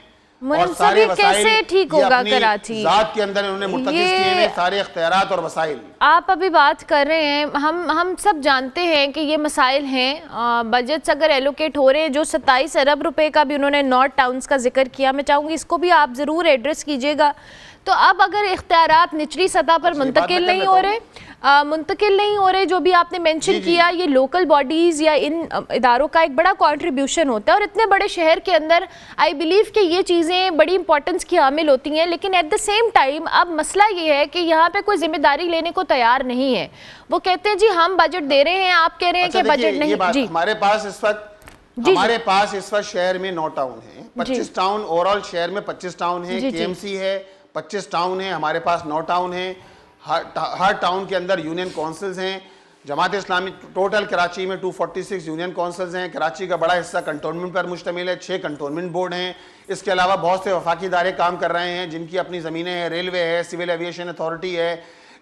और सारे कैसे ठीक होगा कराची जात के अंदर इन्होंने मुर्तकिज़ किए हैं सारे इख्तियारात और वसाइल। आप अभी बात कर रहे हैं, हम सब जानते हैं कि ये मसाइल हैं। बजट्स अगर एलोकेट हो रहे हैं, जो 27 अरब रुपए का भी उन्होंने नॉर्थ टाउन्स का जिक्र किया, मैं चाहूँगी इसको भी आप ज़रूर एड्रेस कीजिएगा। तो अब अगर इख्तियारात निचली सतह पर मुंतकिल नहीं हो रहे, जो भी आपने मेंशन किया, ये लोकल बॉडीज़ या इन इदारों का एक बड़ा कंट्रीब्यूशन होता है और इतने बड़े शहर के अंदर आई बिलीव कि ये चीज़ें बड़ी इंपॉर्टेंस की हामिल होती हैं। लेकिन एट द सेम टाइम अब मसला ये है कि यहाँ पे कोई जिम्मेदारी लेने को तैयार नहीं है। वो कहते हैं जी हम बजट दे रहे हैं, आप कह रहे हैं कि बजट नहीं। जी, हमारे पास इस वक्त शहर में 9 टाउन है, 25 टाउन ओवरऑल शहर में 25 टाउन है, KMC है 25 टाउन है, हमारे पास 9 टाउन है। हर टाउन के अंदर यूनियन काउंसिल्स हैं। जमात इस्लामी टोटल कराची में 246 यूनियन काउंसिल्स हैं। कराची का बड़ा हिस्सा कंटोनमेंट पर मुश्तमिल है, 6 कंटोनमेंट बोर्ड हैं। इसके अलावा बहुत से वफाकी इदारे काम कर रहे हैं जिनकी अपनी ज़मीनें हैं, रेलवे है, सिविल एविएशन अथॉरिटी है,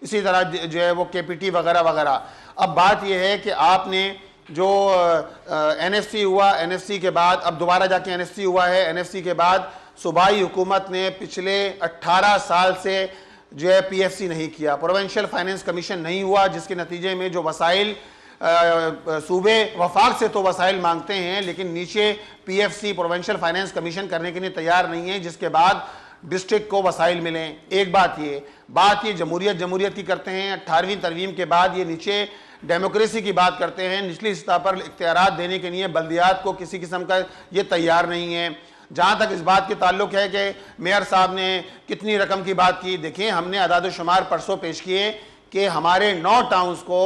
इसी तरह जो है वो KPT वगैरह वगैरह। अब बात यह है कि आपने जो NFC हुआ, NFC के बाद अब दोबारा जाके NFC हुआ है, NFC के बाद सूबाई हुकूमत ने पिछले 18 साल से जो है PFC नहीं किया, प्रोविंशियल फाइनेंस कमीशन नहीं हुआ, जिसके नतीजे में जो वसाइल सूबे वफाक से तो वसाइल मांगते हैं लेकिन नीचे PFC प्रोविंशियल फाइनेंस कमीशन करने के लिए तैयार नहीं है, जिसके बाद डिस्ट्रिक्ट को वसाइल मिलें। एक बात ये जमहूरियत की करते हैं। 18वीं तरमीम के बाद ये नीचे डेमोक्रेसी की बात करते हैं, निचली सतह पर इख्तियारात देने के लिए बल्दियात को किसी किस्म का ये तैयार नहीं है। जहाँ तक इस बात के ताल्लुक है कि मेयर साहब ने कितनी रकम की बात की, देखिए हमने अदाद-ओ-शुमार परसों पेश किए कि हमारे 9 टाउन्स को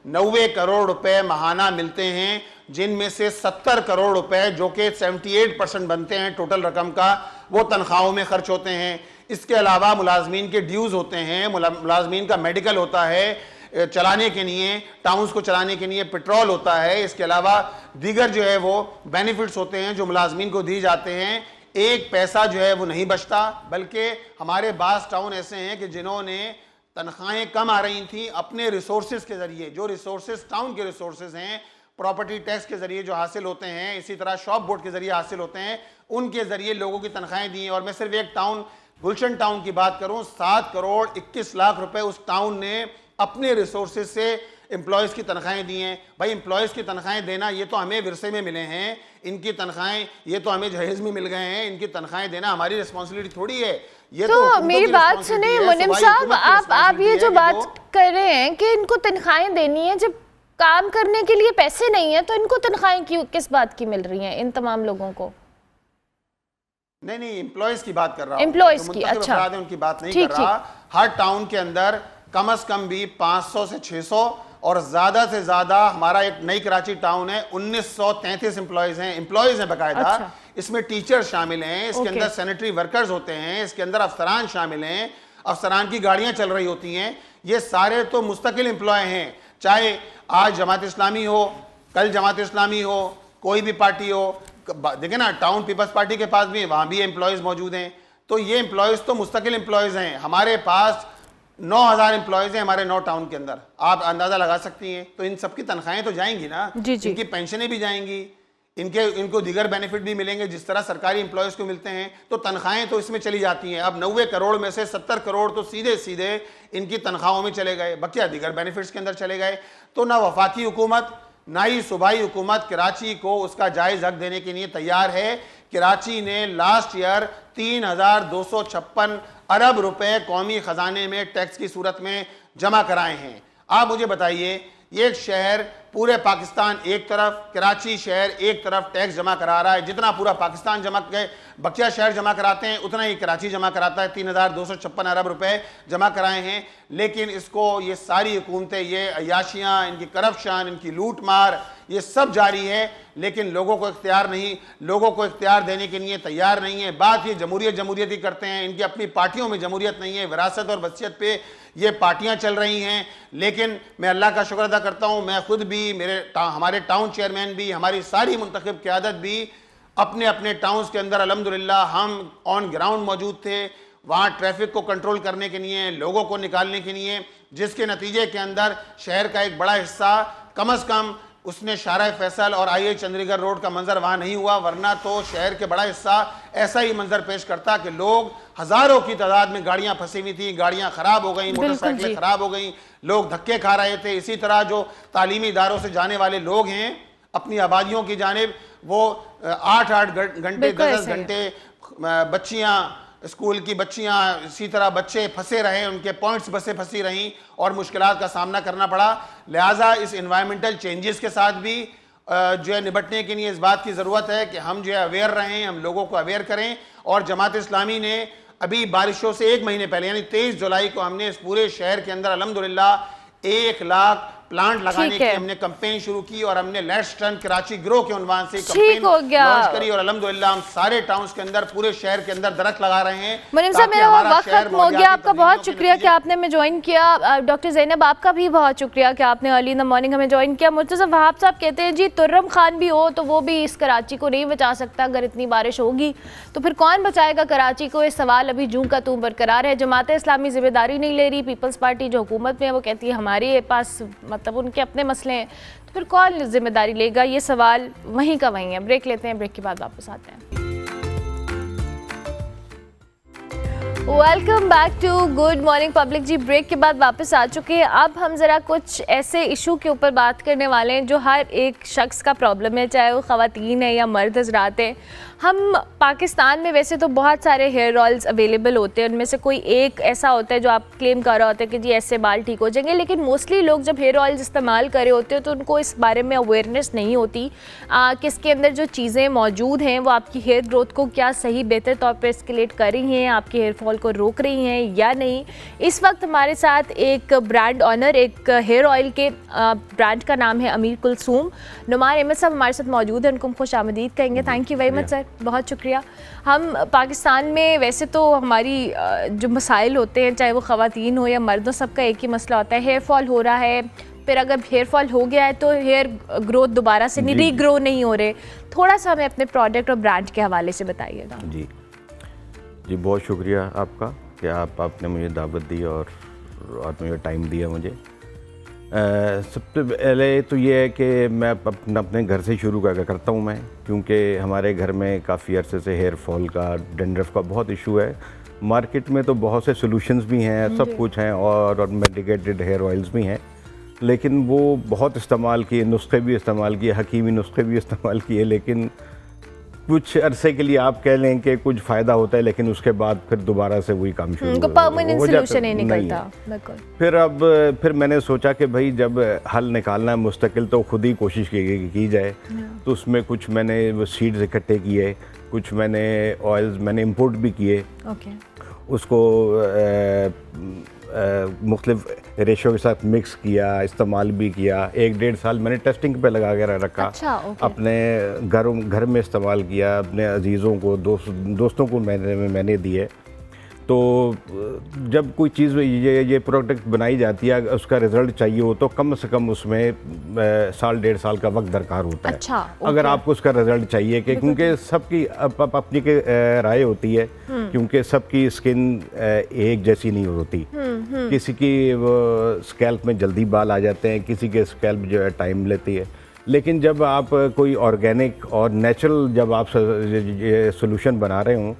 90 करोड़ रुपए माहाना मिलते हैं, जिनमें से 70 करोड़ रुपए जो कि 78% बनते हैं टोटल रकम का, वो तनख्वाहों में खर्च होते हैं। इसके अलावा मुलाजमीन के ड्यूज़ होते हैं, मुलाजमीन का मेडिकल होता है, चलाने के लिए, टाउन्स को चलाने के लिए पेट्रोल होता है, इसके अलावा दीगर जो है वो बेनिफिट्स होते हैं जो मुलाजमीन को दी जाते हैं, एक पैसा जो है वो नहीं बचता। बल्कि हमारे बास टाउन ऐसे हैं कि जिन्होंने तनख्वाहें कम आ रही थी, अपने रिसोर्सेज के ज़रिए, जो रिसोर्सेज टाउन के रिसोर्सेज हैं, प्रॉपर्टी टैक्स के ज़रिए जो हासिल होते हैं, इसी तरह शॉप बोर्ड के ज़रिए हासिल होते हैं, उनके ज़रिए लोगों की तनख्वाहें दी हैं। और मैं सिर्फ एक टाउन गुलशन टाउन की बात करूं, 7 करोड़ 21 लाख रुपए उस टाउन ने अपने रिसोर्सेज से एम्प्लॉयज़ की तनख्वाहें दी हैं। भाई एम्प्लॉयज़ की तनख्वाहें देना ये तो हमें विरसे में मिले हैं, इनकी तनख्वाहें ये तो हमें जहेज में मिल गए हैं, इनकी तनख्वाहें देना हमारी रिस्पॉन्सिबिलिटी थोड़ी है। ये तो मेरी बात सुने मुनीम साहब, आप ये जो बात कर रहे हैं कि इनको तनख्वाहें देनी है, जब काम करने के लिए पैसे नहीं है तो इनको तनख्वाहें क्यों, किस बात की मिल रही हैं इन तमाम लोगों को? नहीं, एम्प्लॉयज की बात कर रहा हूं, एम्प्लॉयज की, अच्छा, उनकी बात नहीं कर रहा। हर टाउन के अंदर कम से कम भी 500 से 600 और ज्यादा से ज्यादा, हमारा एक नई कराची टाउन है, 1933 एम्प्लॉयज हैं बाकायदा। अच्छा। इसमें टीचर्स शामिल हैं, इसके अंदर सैनिटरी वर्कर्स होते हैं, इसके अंदर अफसरान शामिल हैं, अफसरान की गाड़ियां चल रही होती हैं। ये सारे तो मुस्तकिल एम्प्लॉय हैं, चाहे आज जमात इस्लामी हो, कल जमात इस्लामी हो, कोई भी पार्टी हो। देखें ना, टाउन पीपल्स पार्टी के पास भी, वहाँ भी एम्प्लॉयज़ मौजूद हैं। तो ये एम्प्लॉयज़ तो मुस्तकिल एम्प्लॉयज़ हैं। हमारे पास 9000 एम्प्लॉयज़ हैं हमारे 9 टाउन के अंदर, आप अंदाज़ा लगा सकती हैं। तो इन सबकी तनख्वाहें तो जाएंगी ना, इनकी पेंशनें भी जाएंगी, इनको दीगर बेनिफिट भी मिलेंगे जिस तरह सरकारी एम्प्लॉयज़ को मिलते हैं। तो तनख्वाहें तो इसमें चली जाती हैं। अब 90 करोड़ में से 70 करोड़ तो सीधे सीधे इनकी तनख्वाहों में चले गए, बकिया दीगर बेनिफिट्स के अंदर चले गए। तो ना वफाकी हुकूमत ना ही सूबाई हुकूमत कराची को उसका जायज़ हक देने के लिए तैयार है। कराची ने लास्ट ईयर 3256 अरब रुपए कौमी ख़जाने में टैक्स की सूरत में जमा कराए हैं। आप मुझे बताइए, एक शहर पूरे पाकिस्तान एक तरफ, कराची शहर एक तरफ टैक्स जमा करा रहा है। जितना पूरा पाकिस्तान जमा गए बकिया शहर जमा कराते हैं, उतना ही कराची जमा कराता है। 3256 अरब रुपए जमा कराए हैं। लेकिन इसको ये सारी हुकूमतें, ये अयाशियाँ, इनकी करप्शन, इनकी लूट मार, ये सब जारी है। लेकिन लोगों को इख्तियार देने के लिए तैयार नहीं है। बात ये जमहूरियत ही करते हैं। इनकी अपनी पार्टियों में जमहूरियत नहीं है, विरासत और वसीयत पे ये पार्टियां चल रही हैं। लेकिन मैं अल्लाह का शुक्र अदा करता हूँ, मैं खुद भी, हमारे टाउन चेयरमैन भी, हमारी सारी मुंतखब क़यादत भी अपने अपने टाउन्स के अंदर अल्हम्दुलिल्लाह हम ऑन ग्राउंड मौजूद थे, वहाँ ट्रैफिक को कंट्रोल करने के लिए, लोगों को निकालने के लिए, जिसके नतीजे के अंदर शहर का एक बड़ा हिस्सा, कम से कम उसने शारा फैसल और आई चंद्रीगढ़ रोड का मंजर वहाँ नहीं हुआ, वरना तो शहर के बड़ा हिस्सा ऐसा ही मंजर पेश करता कि लोग हज़ारों की तादाद में गाड़ियाँ फंसी हुई थी, गाड़ियाँ ख़राब हो गई, मोटरसाइकिलें ख़राब हो गई, लोग धक्के खा रहे थे। इसी तरह जो तालीमी इदारों से जाने वाले लोग हैं अपनी आबादियों की जानिब, वो 8-8 घंटे 10-10 घंटे बच्चियाँ, स्कूल की बच्चियां, इसी तरह बच्चे फंसे रहे, उनके पॉइंट्स बसें फंसी रहीं और मुश्किलात का सामना करना पड़ा। लिहाजा इस इन्वायरमेंटल चेंजेस के साथ भी जो है निपटने के लिए इस बात की ज़रूरत है कि हम जो है अवेयर रहें, हम लोगों को अवेयर करें। और जमात इस्लामी ने अभी बारिशों से 1 महीने पहले यानी 23 जुलाई को हमने इस पूरे शहर के अंदर अल्हम्दुलिल्लाह 1 लाख प्लांट लगाने की हमने कैंपेन शुरू की और हमने लेट्स टर्न कराची ग्रो के उन्वान से कैंपेन लॉन्च करी और अल्हम्दुलिल्लाह हम सारे टाउन्स के अंदर, पूरे शहर के अंदर दरख्त लगा रहे हैं। मुनीम साहब, मेरा वक्त खत्म हो गया। आपका बहुत शुक्रिया कि आपने हमें ज्वाइन किया। डॉक्टर ज़ैनब, आपका भी बहुत शुक्रिया कि आपने अर्ली इन द मॉर्निंग हमें ज्वाइन किया। मुर्तज़ा वहाब साहब कहते हैं जी तुर्रम खान भी हो तो वो भी इस कराची को नहीं बचा सकता। अगर इतनी बारिश होगी तो फिर कौन बचाएगा कराची को? ये सवाल अभी जूं का तूं बरकरार है। जमात इस्लामी जिम्मेदारी नहीं ले रही, पीपल्स पार्टी जो हुकूमत में है वो कहती है हमारे पास मतलब उनके अपने मसले हैं, तो फिर कौन जिम्मेदारी लेगा? ये सवाल वहीं का वहीं है। ब्रेक लेते हैं, ब्रेक के बाद वापस आते हैं। Welcome back to good morning public. जी, ब्रेक के बाद वापस आ चुके हैं। अब हम ज़रा कुछ ऐसे इशू के ऊपर बात करने वाले हैं जो हर एक शख्स का प्रॉब्लम है, चाहे वो ख़वातीन है या मर्द हज़रात हैं। हम पाकिस्तान में वैसे तो बहुत सारे हेयर ऑयल्स अवेलेबल होते हैं, उनमें से कोई एक ऐसा होता है जो आप क्लेम कर रहा होता है कि जी ऐसे बाल ठीक हो जाएंगे, लेकिन मोस्टली लोग जब हेयर ऑयल्स इस्तेमाल कर रहे होते हैं तो उनको इस बारे में अवेयरनेस नहीं होती कि इसके अंदर जो चीज़ें मौजूद हैं वो आपकी हेयर ग्रोथ को क्या सही बेहतर तौर पर एस्केलेट कर रही हैं, आपके हेयर फॉल को रोक रही हैं या नहीं। इस वक्त हमारे साथ एक ब्रांड ऑनर, एक हेयर ऑयल के ब्रांड का नाम है अमीर कुलसूम, नुमान अहमद साहब हमारे साथ मौजूद हैं। उनको हम खुश आमदीद कहेंगे। Thank you very much sir. बहुत शुक्रिया। हम पाकिस्तान में वैसे तो हमारी जो मसाइल होते हैं, चाहे वो ख़वातीन हो या मर्दों, सबका एक ही मसला होता है, हेयर फॉल हो रहा है। फिर अगर हेयर फॉल हो गया है तो हेयर ग्रोथ दोबारा से नहीं, रीग्रो नहीं हो रहे। थोड़ा सा हमें अपने प्रोडक्ट और ब्रांड के हवाले से बताइएगा। जी जी, बहुत शुक्रिया आपका कि आपने मुझे दावत दी और मुझे टाइम दिया मुझे। सबसे पहले तो ये है कि मैं अपने घर से शुरू करता हूँ मैं, क्योंकि हमारे घर में काफ़ी अरसे से हेयर फॉल का, डैंड्रफ का बहुत इशू है। मार्केट में तो बहुत से सॉल्यूशंस भी हैं, सब कुछ हैं, और मेडिकेटेड हेयर ऑयल्स भी हैं, लेकिन वो बहुत इस्तेमाल किए, नुस्खे भी इस्तेमाल किए, हकीमी नुस्खे भी इस्तेमाल किए, लेकिन कुछ अरसे के लिए आप कह लें कि कुछ फ़ायदा होता है, लेकिन उसके बाद फिर दोबारा से वही काम शुरू उनको परमानेंट सॉल्यूशन ही निकलता। बिल्कुल। फिर मैंने सोचा कि भाई जब हल निकालना है मुस्तकिल, तो खुद ही कोशिश की जाए। तो उसमें कुछ मैंने सीड्स इकट्ठे किए, कुछ मैंने ऑयल्स मैंने इंपोर्ट भी किए। ओके। उसको मुख्तलिफ रेशो के साथ मिक्स किया, इस्तेमाल भी किया। 1-1.5 साल मैंने टेस्टिंग पे लगा के रखा। अच्छा, ओके। अपने घर में इस्तेमाल किया, अपने अजीज़ों को, दोस्तों को मैंने दिए। तो जब कोई चीज़ ये प्रोडक्ट बनाई जाती है, उसका रिज़ल्ट चाहिए हो तो कम से कम उसमें 1-1.5 साल का वक्त दरकार होता है। अच्छा, अगर आपको उसका रिज़ल्ट चाहिए कि क्योंकि सबकी अपनी के राय होती है, क्योंकि सबकी स्किन एक जैसी नहीं होती। किसी की स्कैल्प में जल्दी बाल आ जाते हैं, किसी के स्कैल्प जो है टाइम लेती है। लेकिन जब आप कोई ऑर्गेनिक और नेचुरल जब आप सोल्यूशन बना रहे हों,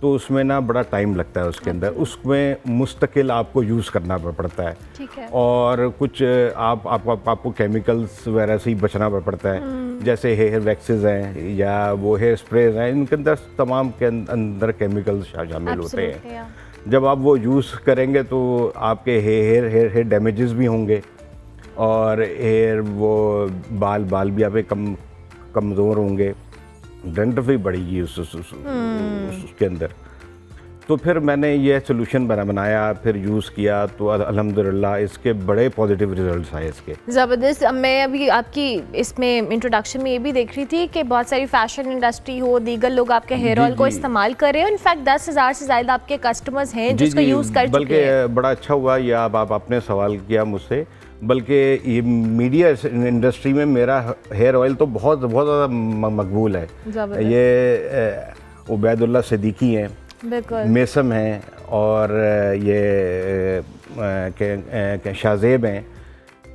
तो उसमें ना बड़ा टाइम लगता है उसके अंदर। उसमें मुस्तकिल आपको यूज़ करना पड़ता है। ठीक है। और कुछ आपको केमिकल्स वगैरह से ही बचना पड़ता है। जैसे हेयर वैक्सेस हैं या वो हेयर स्प्रेज हैं, इनके अंदर तमाम के अंदर केमिकल्स शामिल होते हैं। जब आप वो यूज़ करेंगे तो आपके हेयर डैमेजेस भी होंगे, और हेयर वो बाल भी आपके कमज़ोर होंगे, डैंड्रफ भी बढ़ेगी उसके अंदर। तो फिर मैंने ये सोल्यूशन बनाया, फिर यूज़ किया, तो अल्हम्दुलिल्लाह इसके बड़े पॉजिटिव रिजल्ट्स आए इसके। ज़बरदस्त। मैं अभी आपकी इसमें इंट्रोडक्शन में ये भी देख रही थी कि बहुत सारी फैशन इंडस्ट्री हो, दीगर लोग आपके हेयर ऑयल को इस्तेमाल कर रहे हैं। इनफैक्ट 10,000 से ज़्यादा आपके कस्टमर्स हैं जिसको यूज़ कर चुके हैं। बल्कि बड़ा अच्छा हुआ ये आपने सवाल किया मुझसे। बल्कि ये मीडिया इंडस्ट्री में मेरा हेयर ऑयल तो बहुत ज़्यादा मकबूल है। ये उबैदुल्ला सिद्दीकी हैं, मेसम हैं, और ये शाज़ेब हैं।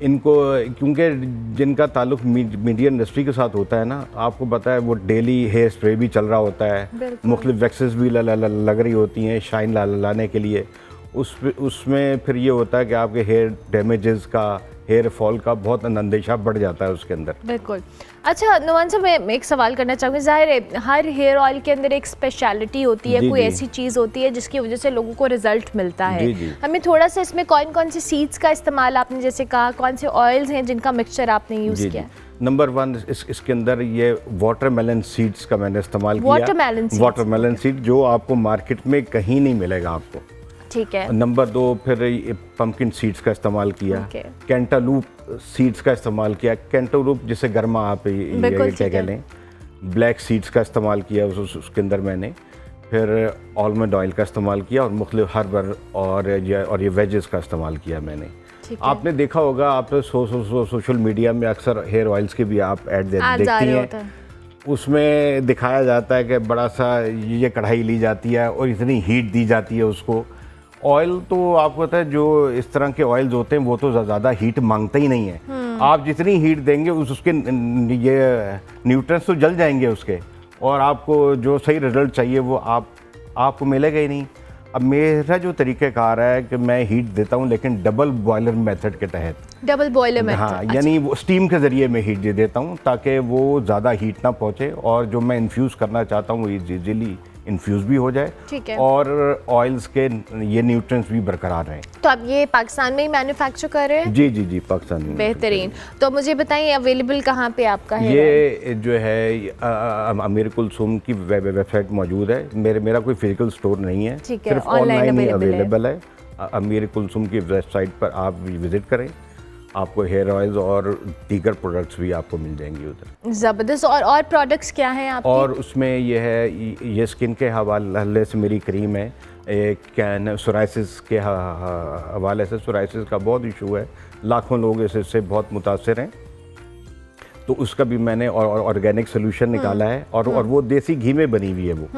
इनको क्योंकि जिनका ताल्लुक़ मीडिया इंडस्ट्री के साथ होता है ना, आपको पता है वो डेली हेयर स्प्रे भी चल रहा होता है, मुख्तलिफ वैक्सेस भी लग रही होती हैं शाइन लाने के लिए। उसमें फिर ये होता है कि आपके हेयर डैमेजेस का, हेयर फॉल का बहुत अंदेशा बढ़ जाता है उसके अंदर। बिल्कुल। अच्छा नुमान साहब, मैं एक सवाल करना चाहूँगी। ज़ाहिर है हर हेयर ऑयल के अंदर एक स्पेशलिटी होती है, कोई ऐसी चीज़ होती है जिसकी वजह से लोगों को रिजल्ट मिलता है। हमें थोड़ा सा इसमें कौन कौन से सीड्स का इस्तेमाल आपने जैसे कहा, कौन से ऑयल्स हैं जिनका मिक्सचर आपने यूज़ किया? नंबर 1 इसके अंदर ये वाटरमेलन सीड्स का मैंने इस्तेमाल किया। वाटरमेलन सीड जो आपको मार्केट में कहीं नहीं मिलेगा आपको। ठीक है। नंबर 2 फिर पम्पकिन सीड्स का इस्तेमाल किया। कैंटालूप सीड्स का इस्तेमाल किया। कैंटालूप जिसे गर्मा आप क्या कह लें, ब्लैक सीड्स का इस्तेमाल किया उसके अंदर मैंने। फिर आलमंड ऑयल का इस्तेमाल किया, और मुख्तलिफ हर्ब और ये वेजेस का इस्तेमाल किया मैंने। आपने देखा होगा, आप तो सोशल मीडिया में अक्सर हेयर ऑयल्स के भी आप ऐड देखती हैं। उसमें दिखाया जाता है कि बड़ा सा ये कढ़ाई ली जाती है और इतनी हीट दी जाती है उसको। ऑयल तो आपको पता है जो इस तरह के ऑयल्स होते हैं वो तो ज़्यादा हीट मांगते ही नहीं है। आप जितनी हीट देंगे उसके ये न्यूट्रिएंट्स तो जल जाएंगे उसके, और आपको जो सही रिजल्ट चाहिए वो आपको मिलेगा ही नहीं। अब मेरा जो तरीक़ाकार है कि मैं हीट देता हूँ, लेकिन डबल बॉयलर मेथड के तहत। Double boiler method? हाँ, यानी वो स्टीम के ज़रिए मैं हीट दे देता हूँ ताकि वो ज़्यादा हीट ना पहुँचे, और जो मैं इन्फ्यूज़ करना चाहता हूँ वो ईजीली इन्फ्यूज़ भी हो जाए। ठीक है। और ऑयल्स के ये न्यूट्रिएंट्स भी बरकरार रहें। तो आप ये पाकिस्तान में ही मैन्युफैक्चर कर रहे हैं? जी पाकिस्तान में। बेहतरीन। तो मुझे बताइए अवेलेबल कहाँ पे आपका है? ये जो है अमीर कुलसूम की वेबसाइट मौजूद है। मेरा कोई फिजिकल स्टोर नहीं है, सिर्फ ऑनलाइन ही अवेलेबल है। अमीर कुलसूम की वेबसाइट पर आप विज़िट करें, आपको हेयर ऑयल्स और दीगर प्रोडक्ट्स भी आपको मिल जाएंगी उधर। ज़बरदस्त। और प्रोडक्ट्स क्या हैं आपके? और उसमें ये है, ये स्किन के हवाले से मेरी क्रीम है, कैन सोराइसिस के हवाले से, सोराइसिस का बहुत इशू है, लाखों लोग इससे बहुत मुतासिर हैं, तो उसका भी मैंने ऑर्गेनिक सोल्यूशन निकाला है, और वो देसी घी में बनी हुई है, वो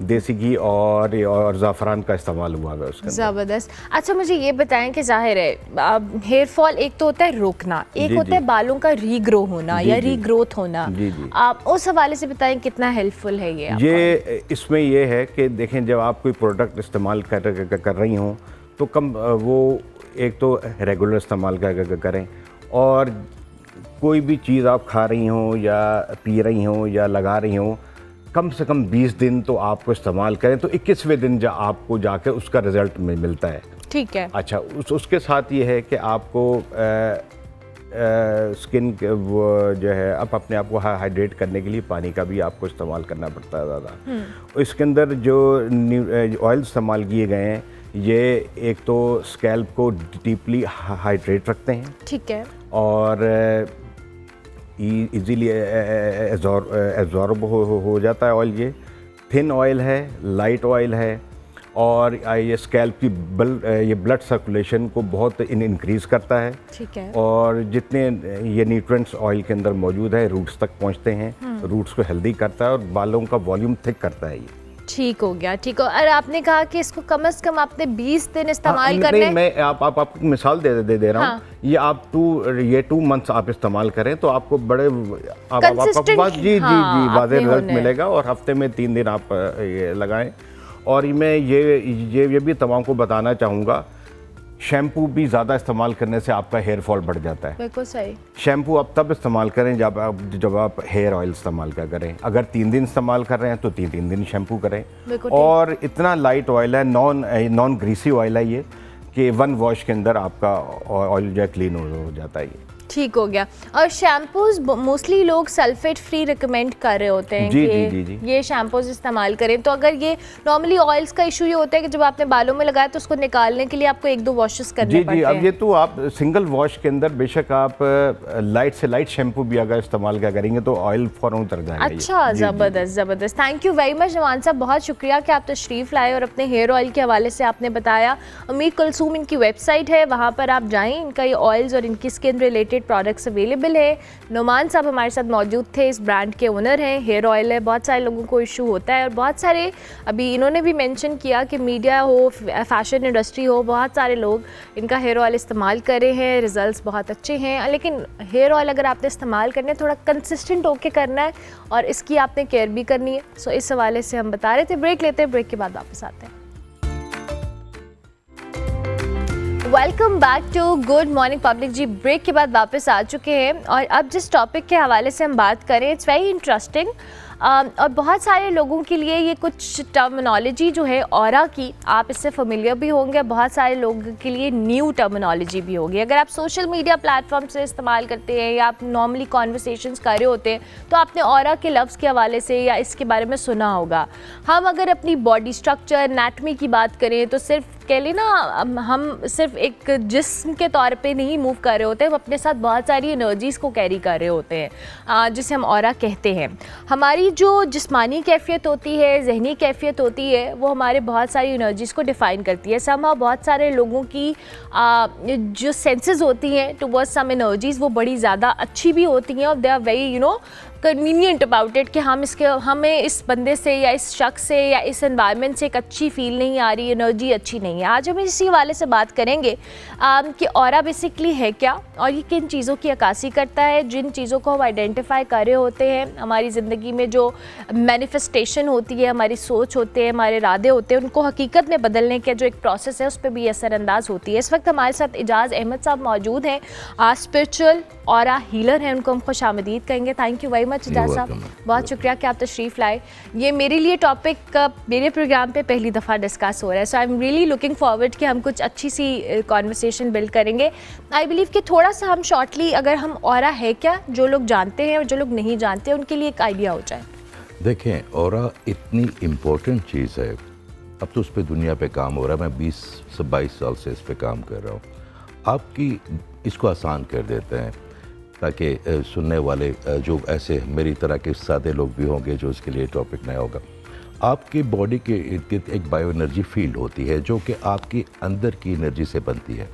देसी घी और ज़ाफ़रान का इस्तेमाल हुआ है उसके अंदर। ज़बरदस्त। अच्छा मुझे ये बताएं कि जाहिर है हेयर फॉल एक तो होता है रोकना, एक होता है बालों का रीग्रो होना या रीग्रोथ होना। आप उस हवाले से बताएं कितना हेल्पफुल है ये? इसमें ये है कि देखें, जब आप कोई प्रोडक्ट इस्तेमाल कर रही हों तो कम वो एक तो रेगुलर इस्तेमाल करें, और कोई भी चीज़ आप खा रही हों या पी रही हों या लगा रही हों, कम से कम 20 दिन तो आपको इस्तेमाल करें, तो 21वें दिन आपको जाके उसका रिज़ल्ट मिलता है। ठीक है। अच्छा, उसके साथ ये है कि आपको स्किन वो जो है, अब अपने आप को हाइड्रेट करने के लिए पानी का भी आपको इस्तेमाल करना पड़ता है ज़्यादा। इसके अंदर जो ऑयल इस्तेमाल किए गए हैं, ये एक तो स्कैल्प को डीपली हाइड्रेट रखते हैं, ठीक है, और इजीली एब्जॉर्ब हो जाता है ऑयल। ये थिन ऑयल है, लाइट ऑयल है, और ये स्कैल्प की ये ब्लड सर्कुलेशन को बहुत इंक्रीज़ करता है। ठीक है। और जितने ये न्यूट्रिएंट्स ऑयल के अंदर मौजूद है, रूट्स तक पहुंचते हैं, रूट्स को हेल्दी करता है और बालों का वॉल्यूम थिक करता है ये। ठीक हो गया, ठीक हो। और आपने कहा कि इसको कम से कम आपने 20 दिन इस्तेमाल करना है। मैं आपको मिसाल दे रहा हूँ। ये आप 2 मंथ्स आप इस्तेमाल करें तो आपको बड़े वाज़ेह रिजल्ट मिलेगा, और हफ्ते में 3 दिन आप ये लगाएं। और मैं ये भी तमाम को बताना चाहूँगा, शैम्पू भी ज़्यादा इस्तेमाल करने से आपका हेयर फॉल बढ़ जाता है। बिल्कुल सही। शैम्पू आप तब इस्तेमाल करें जब आप हेयर ऑयल इस्तेमाल करें। अगर 3 दिन इस्तेमाल कर रहे हैं तो 3 दिन शैम्पू करें। और इतना लाइट ऑयल है, नॉन ग्रीसी ऑयल है ये, कि 1 वॉश के अंदर आपका ऑयल जो है क्लीन हो जाता है ये। ठीक हो गया। और शैम्पूज मोस्टली लोग सल्फेट फ्री रिकमेंड कर रहे होते हैं कि ये शैम्पूज इस्तेमाल करें, तो अगर ये नॉर्मली ऑयल्स का इशू ये होता है कि जब आपने बालों में लगाया तो उसको निकालने के लिए आपको 1-2 वॉशेस करने पड़ते हैं। अब ये तो आप सिंगल वॉश के अंदर बेशक आप लाइट से लाइट शैम्पू भी अगर इस्तेमाल करेंगे तो ऑयल फौरन उतर जाएगा। अच्छा, ज़बरदस्त ज़बरदस्त। थैंक यू वेरी मच नवान साहब, बहुत शुक्रिया कि आप तशरीफ़ लाए और अपने हेयर ऑयल के हवाले से आपने बताया। अमीर कुलसूम इनकी वेबसाइट है, वहाँ पर आप जाएँ, इनका ये ऑयल्स और इनकी स्किन रिलेटेड प्रोडक्ट्स अवेलेबल है। नुमान साहब हमारे साथ मौजूद थे, इस ब्रांड के ओनर हैं। हेयर ऑयल है, बहुत सारे लोगों को इशू होता है, और बहुत सारे अभी इन्होंने भी मेंशन किया कि मीडिया हो, फैशन इंडस्ट्री हो, बहुत सारे लोग इनका हेयर ऑयल इस्तेमाल कर रहे हैं, रिजल्ट्स बहुत अच्छे हैं। लेकिन हेयर ऑयल अगर आपने इस्तेमाल करना है, थोड़ा कंसिस्टेंट होकर करना है, और इसकी आपने केयर भी करनी है। सो इस हवाले से हम बता रहे थे। ब्रेक लेते हैं, ब्रेक के बाद वापस आते हैं। Welcome back to good morning public जी। ब्रेक के बाद वापस आ चुके हैं, और अब जिस टॉपिक के हवाले से हम बात करें, इट्स वेरी इंटरेस्टिंग, और बहुत सारे लोगों के लिए ये कुछ टर्मिनोलॉजी जो है ऑरा की, आप इससे फेमिलियर भी होंगे, बहुत सारे लोगों के लिए न्यू टर्मिनोलॉजी भी होगी। अगर आप सोशल मीडिया प्लेटफॉर्म से इस्तेमाल करते हैं या आप नॉर्मली कॉन्वर्सेशंस कर रहे होते हैं तो आपने ऑरा के लफ्ज़ के हवाले से या इसके बारे में सुना होगा। हम अगर अपनी बॉडी स्ट्रक्चर, एनाटमी की बात करें तो सिर्फ कह लें ना, हम सिर्फ एक जिस्म के तौर पे नहीं मूव कर रहे होते हैं, हम अपने साथ बहुत सारी एनर्जीज़ को कैरी कर रहे होते हैं, जिसे हम ऑरा कहते हैं। हमारी जो जिस्मानी कैफियत होती है, जहनी कैफियत होती है, वो हमारे बहुत सारी एनर्जीज़ को डिफ़ाइन करती है। समहाउ बहुत सारे लोगों की जो सेंसेस होती हैं टुवर्ड्स सम एनर्जीज़, वो बड़ी ज़्यादा अच्छी भी होती हैं, और they are very convenient about it कि हमें इस बंदे से या इस शख्स से या इस एनवायरनमेंट से एक अच्छी फील नहीं आ रही, एनर्जी अच्छी नहीं है। आज हम इसी वाले से बात करेंगे कि ऑरा बेसिकली है क्या, और ये किन चीज़ों की अक्कासी करता है। जिन चीज़ों को हम आइडेंटिफाई कर रहे होते हैं, हमारी ज़िंदगी में जो मैनिफेस्टेशन होती है, हमारी सोच होते हैं, हमारे इरादे होते हैं, उनको हकीकत में बदलने का जो एक प्रोसेस है, उस पर भी असरअंदाज होती है। इस वक्त हमारे साथ एजाज़ अहमद साहब मौजूद हैं, स्पिरिचुअल ऑरा हीलर हैं, उनको हम खुश आमदीद कहेंगे। थैंक यू वेरी मच एजाज़ साहब, बहुत शुक्रिया कि आप तशरीफ़ लाए। ये मेरे लिए टॉपिक मेरे प्रोग्राम पे पहली दफ़ा डिस्कस हो रहा है, so I am really looking forward कि हम कुछ अच्छी सी कॉन्वर्सेशन बिल्ड करेंगे। आई बिलीव कि थोड़ा सा हम शॉर्टली, अगर हम ऑरा है क्या, जो लोग जानते हैं और जो लोग नहीं जानते उनके लिए एक आइडिया हो जाए। देखें, ऑरा इतनी इम्पोर्टेंट चीज़ है, अब तो उस पर दुनिया पे काम हो रहा है। मैं 20 से 22 साल से इस पे काम कर रहा हूँ। आपकी इसको आसान कर देते हैं ताकि सुनने वाले जो ऐसे मेरी तरह के सादे लोग भी होंगे जो इसके लिए टॉपिक नया होगा। आपकी बॉडी के इर्द गिर्द एक बायो एनर्जी फील्ड होती है जो कि आपकी अंदर की एनर्जी से बनती है।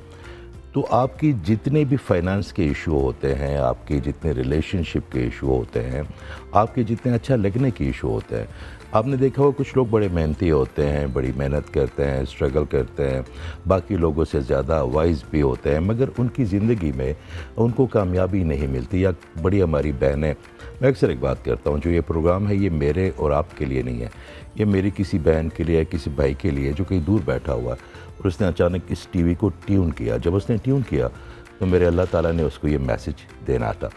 तो आपकी जितने भी फाइनेंस के इशू होते हैं, आपके जितने रिलेशनशिप के इशू होते हैं, आपके जितने अच्छा लगने के इशू होते हैं, आपने देखा हो कुछ लोग बड़े मेहनती होते हैं, बड़ी मेहनत करते हैं, स्ट्रगल करते हैं, बाकी लोगों से ज़्यादा वाइज भी होते हैं, मगर उनकी ज़िंदगी में उनको कामयाबी नहीं मिलती। या बड़ी हमारी बहनें, मैं अक्सर एक बात करता हूँ, जो ये प्रोग्राम है ये मेरे और आपके लिए नहीं है, ये मेरी किसी बहन के लिए, किसी भाई के लिए जो कहीं दूर बैठा हुआ है और उसने अचानक इस टीवी को ट्यून किया। जब उसने ट्यून किया तो मेरे अल्लाह ताला ने उसको ये मैसेज देना था।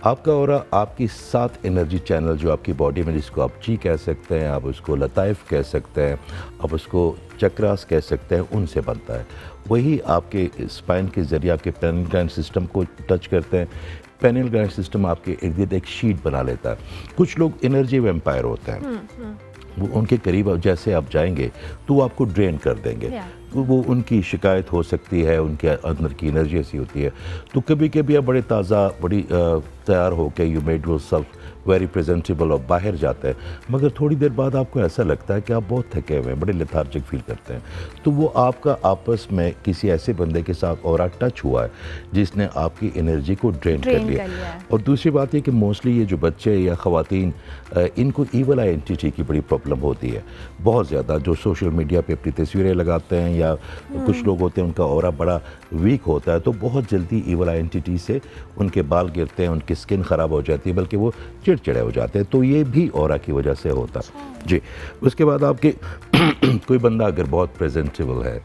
आपका ऑरा आपकी 7 एनर्जी चैनल जो आपकी बॉडी में, जिसको आप ची कह सकते हैं, आप उसको लताइफ कह सकते हैं, आप उसको चक्रास कह सकते हैं, उनसे बनता है। वही आपके स्पाइन के ज़रिए आपके पेनियल ग्लैंड सिस्टम को टच करते हैं। पेनियल ग्लैंड सिस्टम आपके इर्द गिर्द एक शीट बना लेता है। कुछ लोग एनर्जी वैम्पायर होते हैं, वो उनके करीब जैसे आप जाएंगे तो वो आपको ड्रेन कर देंगे। तो वो उनकी शिकायत हो सकती है, उनके अंदर की एनर्जी ऐसी होती है। तो कभी कभी आप बड़े ताज़ा, बड़ी तैयार हो के you made your self very presentable और बाहर जाते हैं, मगर थोड़ी देर बाद आपको ऐसा लगता है कि आप बहुत थके हुए हैं, बड़े लेथार्जिक फील करते हैं। तो वो आपका आपस में किसी ऐसे बंदे के साथ और टच हुआ है जिसने आपकी एनर्जी को ड्रेन कर लिया। और दूसरी बात ये कि मोस्टली ये जो बच्चे या ख़वातीन, इनको ईवल आइडेंटिटी की बड़ी प्रॉब्लम होती है बहुत ज़्यादा। जो सोशल मीडिया पे अपनी तस्वीरें लगाते हैं या कुछ लोग होते हैं उनका ऑरा बड़ा वीक होता है, तो बहुत जल्दी ईवल आइडेंटिटी से उनके बाल गिरते हैं, उनकी स्किन ख़राब हो जाती है, बल्कि वो चिड़चिड़े हो जाते हैं। तो ये भी ऑरा की वजह से होता है जी। उसके बाद आपके कोई बंदा अगर बहुत प्रेजेंटेबल है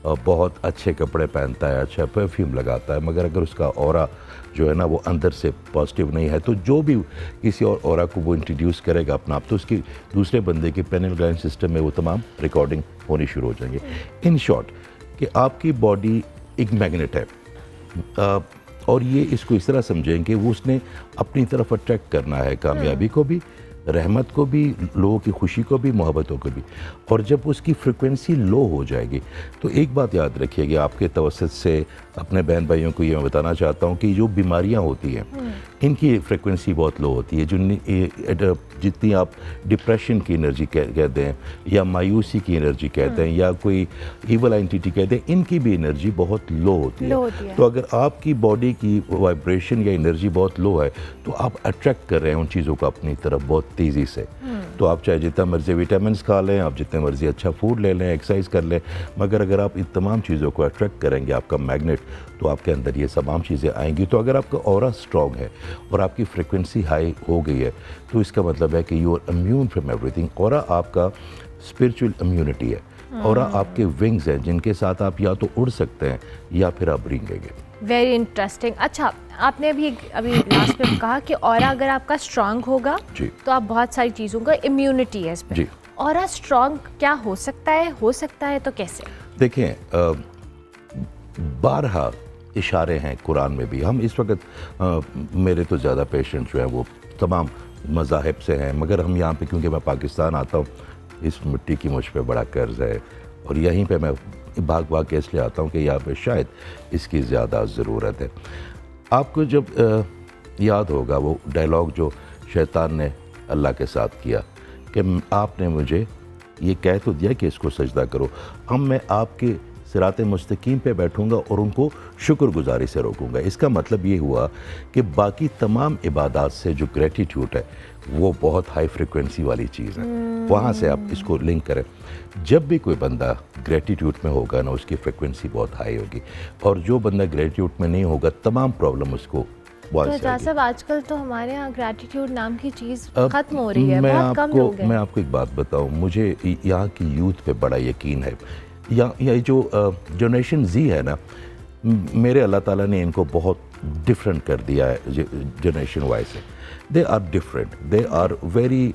और बहुत अच्छे कपड़े पहनता है, अच्छा परफ्यूम लगाता है, मगर अगर उसका ऑरा जो है ना वो अंदर से पॉजिटिव नहीं है, तो जो भी किसी और ऑरा को वो इंट्रोड्यूस करेगा अपना आप, तो उसकी दूसरे बंदे के पेनियल ग्लैंड सिस्टम में वो तमाम रिकॉर्डिंग होनी शुरू हो जाएंगे। इन शॉर्ट कि आपकी बॉडी एक मैग्नेट है, और ये इसको इस तरह समझें कि वो उसने अपनी तरफ अट्रैक्ट करना है कामयाबी को भी, रहमत को भी, लोगों की खुशी को भी, मोहब्बतों को भी। और जब उसकी फ्रिक्वेंसी लो हो जाएगी तो एक बात याद रखिएगा, आपके तवसत से अपने बहन भाइयों को ये मैं बताना चाहता हूँ कि जो बीमारियाँ होती हैं इनकी फ्रिक्वेंसी बहुत लो होती है। जो जितनी आप डिप्रेशन की एनर्जी कह दें या मायूसी की एनर्जी कह दें या कोई ईवल आइडेंटिटी कह दें, इनकी भी एनर्जी बहुत लो होती है। तो अगर आपकी बॉडी की वाइब्रेशन या एनर्जी बहुत लो है तो आप अट्रैक्ट कर रहे हैं उन चीज़ों को अपनी तरफ बहुत तेज़ी से। तो आप चाहे जितना मर्जी विटामिन खा लें, आप जितने मर्जी अच्छा फूड ले लें, एक्सरसाइज कर लें, मगर अगर आप इन तमाम चीज़ों को अट्रैक्ट करेंगे, आपका मैग्नेट, तो आपके अंदर ये तमाम चीज़ें आएंगी। तो अगर आपका ऑरा स्ट्रॉन्ग है और आपकी फ्रिक्वेंसी हाई हो गई है तो इसका मतलब है कि you are immune from everything. Aura आपका स्पिरिचुअल इम्यूनिटी है, ऑरा आपके विंग्स हैं जिनके साथ आप या तो उड़ सकते हैं या फिर आप रेंगेंगे। Very interesting. अच्छा, आपने अभी लास्ट में कहा कि ऑरा अगर आपका स्ट्रांग होगा तो आप बहुत सारी चीज़ों का इम्यूनिटी है इसमें। ऑरा स्ट्रांग क्या हो सकता है? हो सकता है तो कैसे? देखें, 12 इशारे हैं कुरान में भी। हम इस वक्त मेरे तो ज़्यादा पेशेंट जो हैं वो तमाम मज़ाहिब से हैं, मगर हम यहाँ पे क्योंकि मैं पाकिस्तान आता हूँ, इस मिट्टी की मुझ पे बड़ा कर्ज़ है और यहीं पे मैं भाग के इसलिए आता हूँ कि यहाँ पे शायद इसकी ज़्यादा ज़रूरत है। आपको जब याद होगा वो डायलॉग जो शैतान ने अल्लाह के साथ किया कि आपने मुझे ये कह तो दिया कि इसको सजदा करो, अब मैं आपके सिराते मुस्तकीम पे बैठूंगा और उनको शुक्रगुजारी से रोकूंगा। इसका मतलब ये हुआ कि बाकी तमाम इबादत से जो ग्रेटिट्यूड है वो बहुत हाई फ्रिक्वेंसी वाली चीज़ है, वहाँ से आप इसको लिंक करें। जब भी कोई बंदा ग्रेटिट्यूड में होगा ना, उसकी फ्रिक्वेंसी बहुत हाई होगी, और जो बंदा ग्रेटिट्यूड में नहीं होगा तमाम प्रॉब्लम उसको। तो साहब आजकल तो हमारे यहाँ ग्रेटिट्यूड नाम की चीज़ ख़त्म हो रही है, बहुत कम लोग हैं। मैं आपको एक बात बताऊँ, मुझे यहाँ की यूथ पे बड़ा यकीन है। या जो जनरेशन जी है ना, मेरे अल्लाह ताला ने इनको बहुत डिफरेंट कर दिया है जनरेशन वाइज से। They are different, they are very,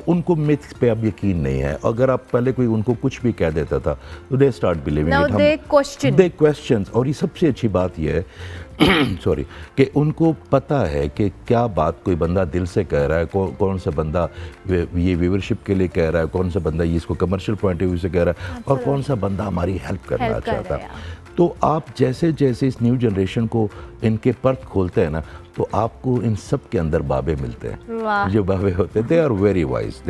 उनको मिथ पे अब यकीन नहीं है। अगर आप पहले कोई उनको कुछ भी कह देता था तो they start believing it. They question. और ये सबसे अच्छी बात ये है सॉरी, कि उनको पता है कि क्या बात कोई बंदा दिल से कह रहा है, कौन सा बंदा ये व्यूअरशिप के लिए कह रहा है, कौन सा बंदा ये इसको कमर्शियल पॉइंट ऑफ व्यू से कह रहा है, और कौन सा बंदा हमारी हेल्प करना चाहता है। तो आप जैसे जैसे इस न्यू जनरेशन को इनके पर्थ खोलते हैं ना, तो आपको इन सब के अंदर बाबे मिलते हैं। जो बाबे होते हैं, दे आर वेरी वाइज।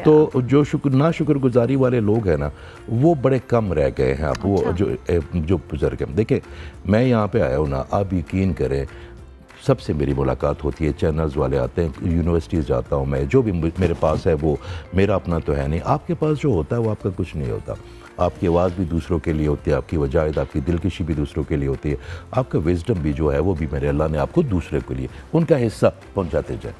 तो जो शुक्रगुजारी वाले लोग हैं ना, वो बड़े कम रह गए हैं। आप वो जो बुजुर्ग हैं, देखिए मैं यहाँ पे आया हूँ ना, आप यकीन करें, सबसे मेरी मुलाकात होती है, चैनल्स वाले आते हैं, यूनिवर्सिटीज़ जाता हूँ मैं, जो भी मेरे पास है वो मेरा अपना तो है नहीं। आपके पास जो होता है वो आपका कुछ नहीं होता। आपकी आवाज़ भी दूसरों के लिए होती है, आपकी वजाहत, आपकी दिलकशी भी दूसरों के लिए होती है, आपका विजडम भी जो है वो भी मेरे अल्लाह ने आपको दूसरे के लिए उनका हिस्सा पहुँचाते जाए।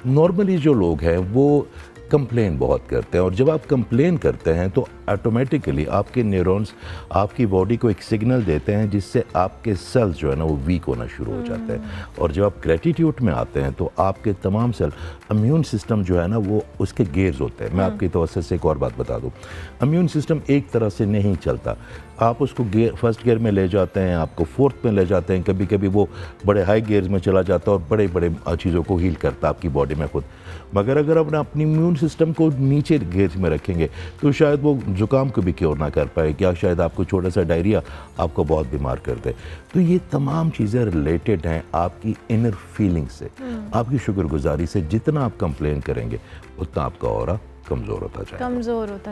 नॉर्मली जो लोग हैं वो कंप्लेन बहुत करते हैं, और जब आप कंप्लेन करते हैं तो ऑटोमेटिकली आपके न्यूरॉन्स आपकी बॉडी को एक सिग्नल देते हैं, जिससे आपके सेल्स जो है ना वो वीक होना शुरू हो जाते हैं। और जब आप ग्रेटिट्यूड में आते हैं तो आपके तमाम सेल, इम्यून सिस्टम जो है ना वो उसके गेयर्स होते हैं। मैं आपकी तवज्जो से एक और बात बता दूं, इम्यून सिस्टम एक तरह से नहीं चलता। आप उसको फर्स्ट गियर में ले जाते हैं, आपको फोर्थ में ले जाते हैं, कभी कभी वो बड़े हाई गियर्स में चला जाता है और बड़े बड़े चीज़ों को हील करता है आपकी बॉडी में खुद। मगर अगर अपनी इम्यून सिस्टम को नीचे गियर्स में रखेंगे तो शायद वो ज़ुकाम को भी क्योर ना कर पाए, क्या शायद आपको छोटा सा डायरिया आपको बहुत बीमार कर दे। तो ये तमाम चीज़ें रिलेटेड हैं आपकी इनर फीलिंग से, आपकी शुक्रगुजारी से। जितना आप कंप्लेन करेंगे उतना आपका ऑरा कमज़ोर होता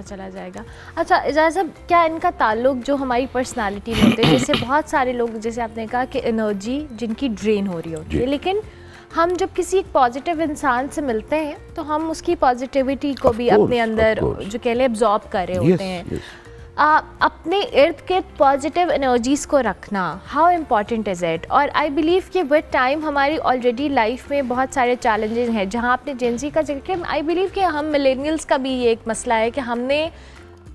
चला जाएगा। अच्छा इजाज़ साहब, क्या इनका ताल्लुक जो हमारी पर्सनालिटी में होते हैं, जैसे बहुत सारे लोग, जैसे आपने कहा कि एनर्जी जिनकी ड्रेन हो रही होती है, लेकिन हम जब किसी एक पॉजिटिव इंसान से मिलते हैं तो हम उसकी पॉजिटिविटी को भी अपने अंदर जो कह लें एब्जॉर्ब कर रहे होते हैं। अपने इर्द गिर्द पॉजिटिव एनर्जीज़ को रखना, हाउ इम्पॉर्टेंट इज़ इट? और आई बिलीव कि विद टाइम हमारी ऑलरेडी लाइफ में बहुत सारे चैलेंजेस हैं। जहाँ आपने जेंजी का जिक्र किया, आई बिलीव कि हम मिलेनियल्स का भी ये एक मसला है कि हमने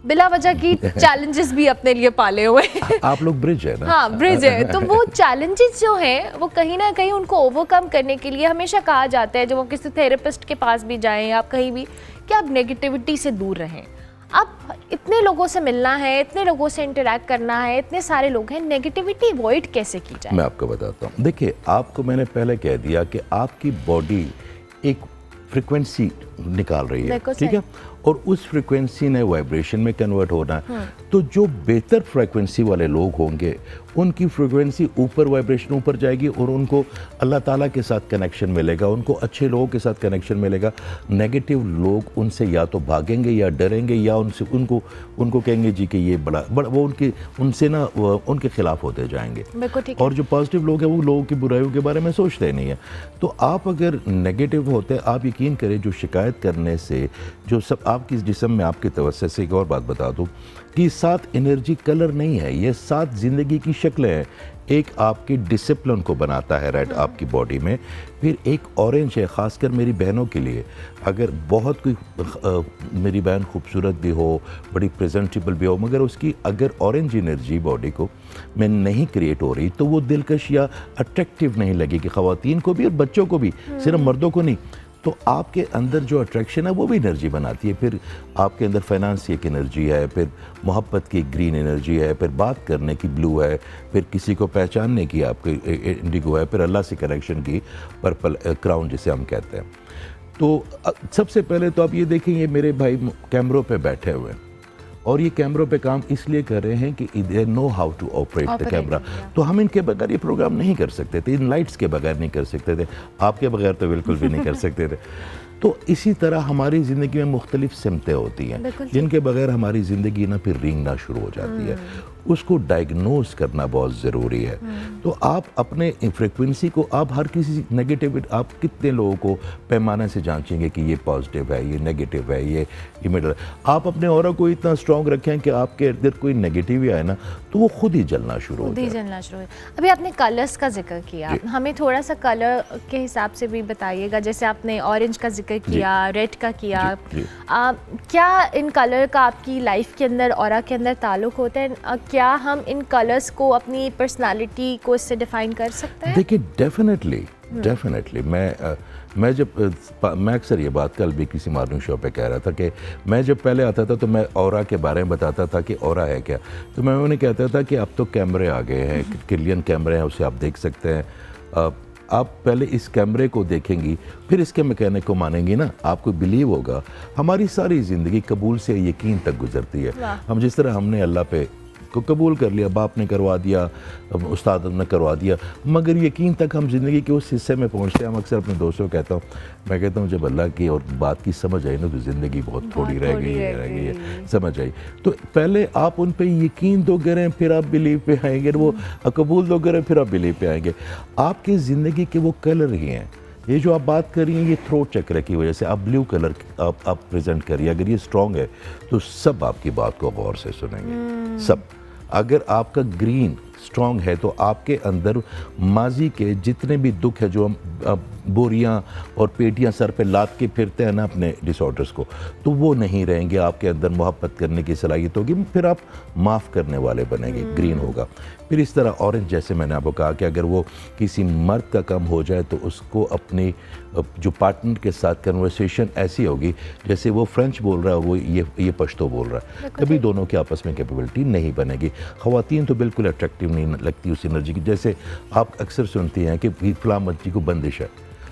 बिला वजह की चैलेंजेस भी अपने लिए पाले हुए हैं। आप लोग ब्रिज है ना? हाँ, ब्रिज है। तो वो चैलेंजेस जो हैं वो कहीं ना कहीं उनको ओवरकम करने के लिए हमेशा कहा जाता है, जब वो किसी थेरेपिस्ट के पास भी जाएं, आप कहीं भी, कि आप नेगेटिविटी से दूर रहें। अब इतने लोगों से मिलना है, इतने लोगों से इंटरेक्ट करना है, इतने सारे लोग हैं, नेगेटिविटी अवॉइड कैसे की जाए? मैं आपको बताता हूँ। देखिए, आपको मैंने पहले कह दिया कि आपकी बॉडी एक फ्रिक्वेंसी निकाल रही है, ठीक है, और उस फ्रिक्वेंसी ने वाइब्रेशन में कन्वर्ट होना है। तो जो बेहतर फ्रिक्वेंसी वाले लोग होंगे उनकी फ्रिक्वेंसी ऊपर, वाइब्रेशन ऊपर जाएगी और उनको अल्लाह ताला के साथ कनेक्शन मिलेगा, उनको अच्छे लोगों के साथ कनेक्शन मिलेगा। नेगेटिव लोग उनसे या तो भागेंगे या डरेंगे या उनको कहेंगे जी कि ये बड़ा वो उनसे ना उनके खिलाफ होते जाएंगे। और जो पॉजिटिव लोग हैं वो लोगों की बुराइयों के बारे में सोचते नहीं है। तो आप अगर नेगेटिव होते, आप यकीन करें, जो शिकायत करने से जो सब आपकी जिस्म में, आपकी तवज्जो से एक और बात बता दूं कि 7 एनर्जी कलर नहीं है, ये 7 ज़िंदगी की शक्लें हैं। एक आपकी डिसिप्लिन को बनाता है रेड आपकी बॉडी में, फिर एक ऑरेंज है ख़ासकर मेरी बहनों के लिए। अगर बहुत कोई मेरी बहन खूबसूरत भी हो, बड़ी प्रेजेंटेबल भी हो, मगर उसकी अगर ऑरेंज एनर्जी बॉडी को में नहीं क्रिएट हो रही तो वो दिलकश या अट्रैक्टिव नहीं लगेगी, ख़वातीन को भी और बच्चों को भी, सिर्फ मर्दों को नहीं। तो आपके अंदर जो अट्रैक्शन है वो भी एनर्जी बनाती है। फिर आपके अंदर फाइनेंस की एक एनर्जी है, फिर मोहब्बत की ग्रीन एनर्जी है, फिर बात करने की ब्लू है, फिर किसी को पहचानने की आपकी इंडिगो है, फिर अल्लाह से कनेक्शन की पर्पल क्राउन जिसे हम कहते हैं। तो सबसे पहले तो आप ये देखें, ये मेरे भाई कैमरों पे बैठे हुए हैं और ये कैमरों पे काम इसलिए कर रहे हैं कि they know how to operate the camera. तो हम इनके बगैर ये प्रोग्राम नहीं कर सकते थे, इन लाइट्स के बगैर नहीं कर सकते थे, आपके बगैर तो बिल्कुल भी नहीं कर सकते थे। तो इसी तरह हमारी ज़िंदगी में मुख्तलिफ सिमतें होती हैं जिनके बगैर हमारी ज़िंदगी ना फिर रेंगना शुरू हो जाती है। उसको डायग्नोज करना बहुत ज़रूरी है। तो आप अपने फ्रिक्वेंसी को, आप हर किसी नेगेटिव, आप कितने लोगों को पैमाने से जांचेंगे कि ये पॉजिटिव है, ये नेगेटिव है, ये मिडल। आप अपने ऑरा को इतना स्ट्रॉन्ग रखें कि आपके इर्द गिर्द कोई नेगेटिव आए ना तो वो खुद ही जलना शुरू हो जाए। अभी आपने कलर्स का जिक्र किया, हमें थोड़ा सा कलर के हिसाब से भी बताइएगा। जैसे आपने ऑरेंज का जिक्र किया, रेड का किया, क्या इन कलर का आपकी लाइफ के अंदर, ऑरा के अंदर ताल्लुक होता है? क्या हम इन कलर्स को अपनी पर्सनालिटी को इससे डिफाइन कर सकते हैं? देखिए, डेफिनेटली मैं अक्सर ये बात कल भी किसी मॉर्निंग शो पे कह रहा था कि मैं जब पहले आता था तो मैं ऑरा के बारे में बताता था कि ऑरा है क्या। तो मैं उन्हें कहता था कि अब तो कैमरे आ गए हैं, ट्रिलियन कैमरे हैं, उसे आप देख सकते हैं। आप पहले इस कैमरे को देखेंगी, फिर इसके मैकेनिक को मानेंगी ना, आपको बिलीव होगा। हमारी सारी ज़िंदगी कबूल से यकीन तक गुजरती है। हम जिस तरह हमने अल्लाह पे को कबूल कर लिया, बाप ने करवा दिया, उस्ताद ने करवा दिया, मगर यकीन तक हम ज़िंदगी के उस हिस्से में पहुँचते हैं। हम अक्सर अपने दोस्तों को कहता हूँ, मैं कहता हूँ जब अल्लाह की और बात की समझ आई ना तो ज़िंदगी बहुत थोड़ी रह गई है, समझ आई। तो पहले आप उन पे यकीन दो करें, फिर आप बिलीव पे आएंगे, वो कबूल दो करें, फिर आप बिलीव पे आएंगे। आपकी ज़िंदगी के वो कलर ही हैं। ये जो आप बात कर रही हैं, ये थ्रोट चक्र की वजह से आप ब्लू कलर आप प्रेजेंट करिए। अगर ये स्ट्रॉन्ग है तो सब आपकी बात को गौर से सुनेंगे, सब। अगर आपका ग्रीन स्ट्रॉन्ग है तो आपके अंदर माजी के जितने भी दुख है, जो हम बोरियां और पेटियां सर पे लाद के फिरते हैं ना अपने डिसऑर्डर्स को, तो वो नहीं रहेंगे। आपके अंदर मोहब्बत करने की सलाहियत होगी, फिर आप माफ़ करने वाले बनेंगे, ग्रीन होगा। फिर इस तरह ऑरेंज, जैसे मैंने आपको कहा कि अगर वो किसी मर्द का कम हो जाए तो उसको अपनी जो पार्टनर के साथ कन्वर्सेशन ऐसी होगी जैसे वो फ्रेंच बोल रहा है और वो ये पश्तो बोल रहा है, कभी दोनों के आपस में कैपेबिलिटी नहीं बनेगी। ख़वातीन तो बिल्कुल अट्रैक्टिव नहीं लगती उस एनर्जी की। जैसे आप अक्सर सुनती हैं कि फलां बच्ची को बंदिश है,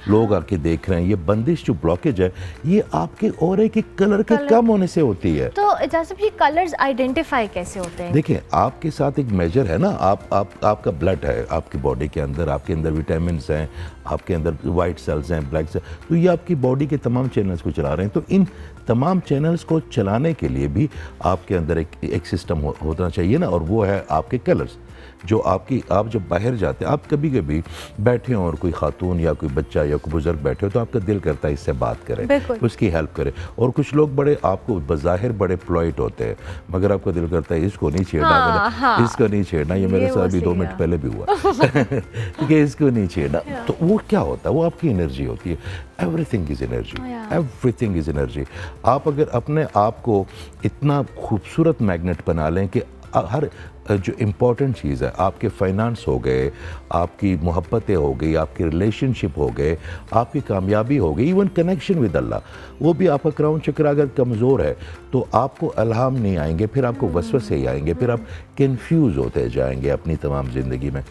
लोग आके देख रहे हैं, ये बंदिश जो ब्लॉकेज है ये आपके ऑरे के कलर के कम होने से होती है। तो जैसे भी कलर्स आइडेंटिफाई कैसे होते हैं? देखिए, आपके साथ एक मेजर है ना, आपका ब्लड है आपकी बॉडी के अंदर, आपके अंदर विटामिन हैं, आपके अंदर वाइट सेल्स हैं, ब्लैक सेल्स, तो ये आपकी बॉडी के तमाम चैनल्स को चला रहे हैं। तो इन तमाम चैनल्स को चलाने के लिए भी आपके अंदर एक सिस्टम होना चाहिए ना, और वो है आपके कलर्स। जो आप जब बाहर जाते हैं, आप कभी कभी बैठे हो और कोई खातून या कोई बच्चा या कोई बुजुर्ग बैठे हो तो आपका दिल करता है इससे बात करें, उसकी हेल्प करें। और कुछ लोग बड़े आपको बज़ाहिर बड़े प्लॉइट होते हैं, मगर आपका दिल करता है इसको नहीं छेड़ना, इसको नहीं छेड़ना। ये मेरे साथ अभी 2 मिनट पहले भी हुआ ठीक है, इसको नहीं छेड़ना। तो वो क्या होता है, वो आपकी एनर्जी होती है। Everything is energy, everything is energy. आप अगर अपने आप को इतना खूबसूरत मैग्नेट बना लें कि हर जो इम्पॉर्टेंट चीज़ है, आपके फाइनेंस हो गए, आपकी मोहब्बतें हो गई, आपके रिलेशनशिप हो गए, आपकी कामयाबी हो गई, इवन कनेक्शन विद अल्लाह, वो भी आपका क्राउन चक्र अगर कमज़ोर है तो आपको अल्हाम नहीं आएंगे, फिर आपको वसवसे ही आएंगे, फिर आप कंफ्यूज होते जाएंगे अपनी तमाम ज़िंदगी में।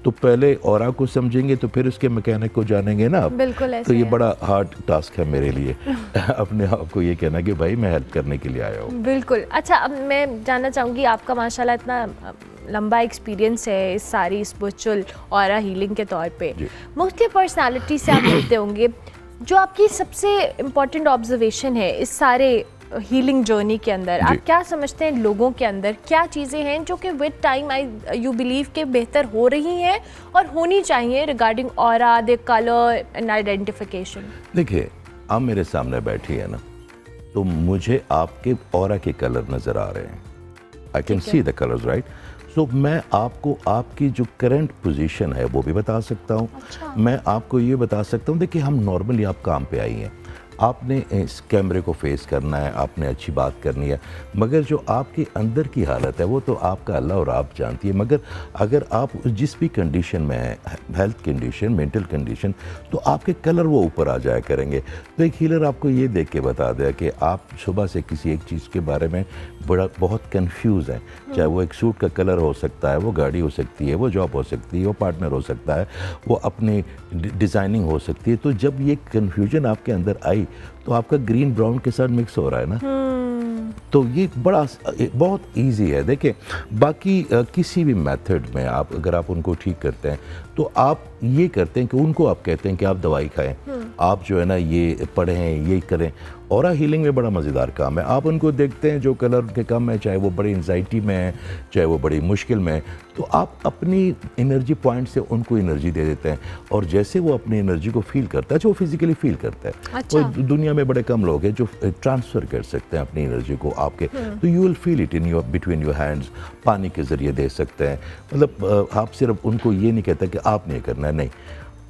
तो पहले ऑरा को समझेंगे तो फिर उसके मैकेनिक को जानेंगे ना आप। बिल्कुल ऐसे तो ये बड़ा हार्ड टास्क है मेरे लिए अपने आप को ये कहना कि भाई मैं हेल्प करने के लिए आया हूँ। बिल्कुल। अच्छा, अब मैं जानना चाहूँगी, आपका माशाल्लाह इतना लंबा एक्सपीरियंस है इस सारी स्पिरिचुअल ऑरा हीलिंग के तौर पे, मुख्तलिफ पर्सनालिटी से आप मिलते होंगे, जो आपकी सबसे इम्पोर्टेंट ऑब्जर्वेशन है इस सारे हीलिंग जर्नी के अंदर, आप क्या समझते हैं लोगों के अंदर क्या चीज़ें हैं जो कि विद टाइम यू बिलीव के बेहतर हो रही हैं और होनी चाहिए regarding aura, the colour and identification? देखिए, आप मेरे सामने बैठी है ना, तो मुझे आपके ऑरा के कलर नज़र आ रहे हैं। I can see the colours, right? So मैं आपको आपकी जो करंट पोजीशन है वो भी बता सकता हूँ। अच्छा। मैं आपको ये बता सकता हूँ, देखिए हम नॉर्मली आप काम पे आई हैं, आपने इस कैमरे को फेस करना है, आपने अच्छी बात करनी है, मगर जो आपके अंदर की हालत है वो तो आपका अल्लाह और आप जानती है। मगर अगर आप जिस भी कंडीशन में है, हेल्थ कंडीशन, मेंटल कंडीशन, तो आपके कलर वो ऊपर आ जाया करेंगे। तो एक हीलर आपको ये देख के बता दे कि आप सुबह से किसी एक चीज़ के बारे में बहुत कंफ्यूज हैं, चाहे वो एक सूट का कलर हो सकता है, वो गाड़ी हो सकती है, वो जॉब हो सकती है, वो पार्टनर हो सकता है, वो अपनी डिज़ाइनिंग हो सकती है। तो जब ये कन्फ्यूजन आपके अंदर आई तो आपका ग्रीन ब्राउन के साथ मिक्स हो रहा है ना, तो ये बहुत इजी है। देखिए, बाकी किसी भी मेथड में आप अगर आप उनको ठीक करते हैं तो आप ये करते हैं कि उनको आप कहते हैं कि आप दवाई खाएं, आप जो है ना ये पढ़ें, ये करें। ऑरा हीलिंग में बड़ा मज़ेदार काम है। आप उनको देखते हैं जो कलर के कम है, चाहे वो बड़ी एंजाइटी में है, चाहे वो बड़ी मुश्किल में है, तो आप अपनी एनर्जी पॉइंट से उनको एनर्जी दे देते हैं, और जैसे वो अपनी एनर्जी को फील करता है, जो फिजिकली फील करता है। अच्छा। तो दुनिया में बड़े कम लोग हैं जो ट्रांसफ़र कर सकते हैं अपनी एनर्जी को आपके, तो you will feel it in your between your hands. पानी के ज़रिए दे सकते हैं, मतलब आप सिर्फ उनको ये नहीं कहते कि आपने ये करना है, नहीं।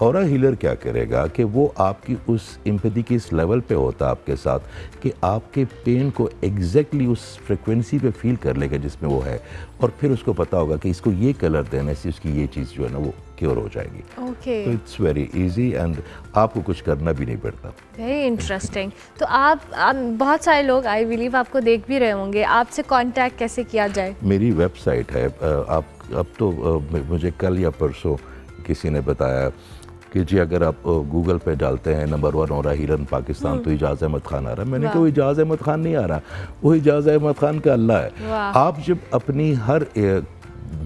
ऑरा हीलर क्या करेगा कि वो आपकी उस एम्पैथी के इस लेवल पे होता आपके साथ कि आपके पेन को एग्जैक्टली उस फ्रिक्वेंसी पे फील कर लेगा जिसमें वो है, और फिर उसको पता होगा कि इसको ये कलर देने से उसकी ये चीज़ जो है ना वो क्योर हो जाएगी। ओके। तो इट्स वेरी इजी एंड आपको कुछ करना भी नहीं पड़ता। Very interesting. तो आप बहुत सारे लोग आई बिलीव आपको देख भी रहे होंगे, आपसे कांटेक्ट कैसे किया जाए? मेरी वेबसाइट है, आप अब तो मुझे कल या परसों किसी ने बताया कि जी अगर आप गूगल पे डालते हैं नंबर 1 ओरा हीलन पाकिस्तान तो इजाज़ अहमद खान आ रहा है। मैंने कहा वो इजाज़ अहमद खान नहीं आ रहा, वो इजाज़ अहमद खान का अल्लाह है। आप जब अपनी हर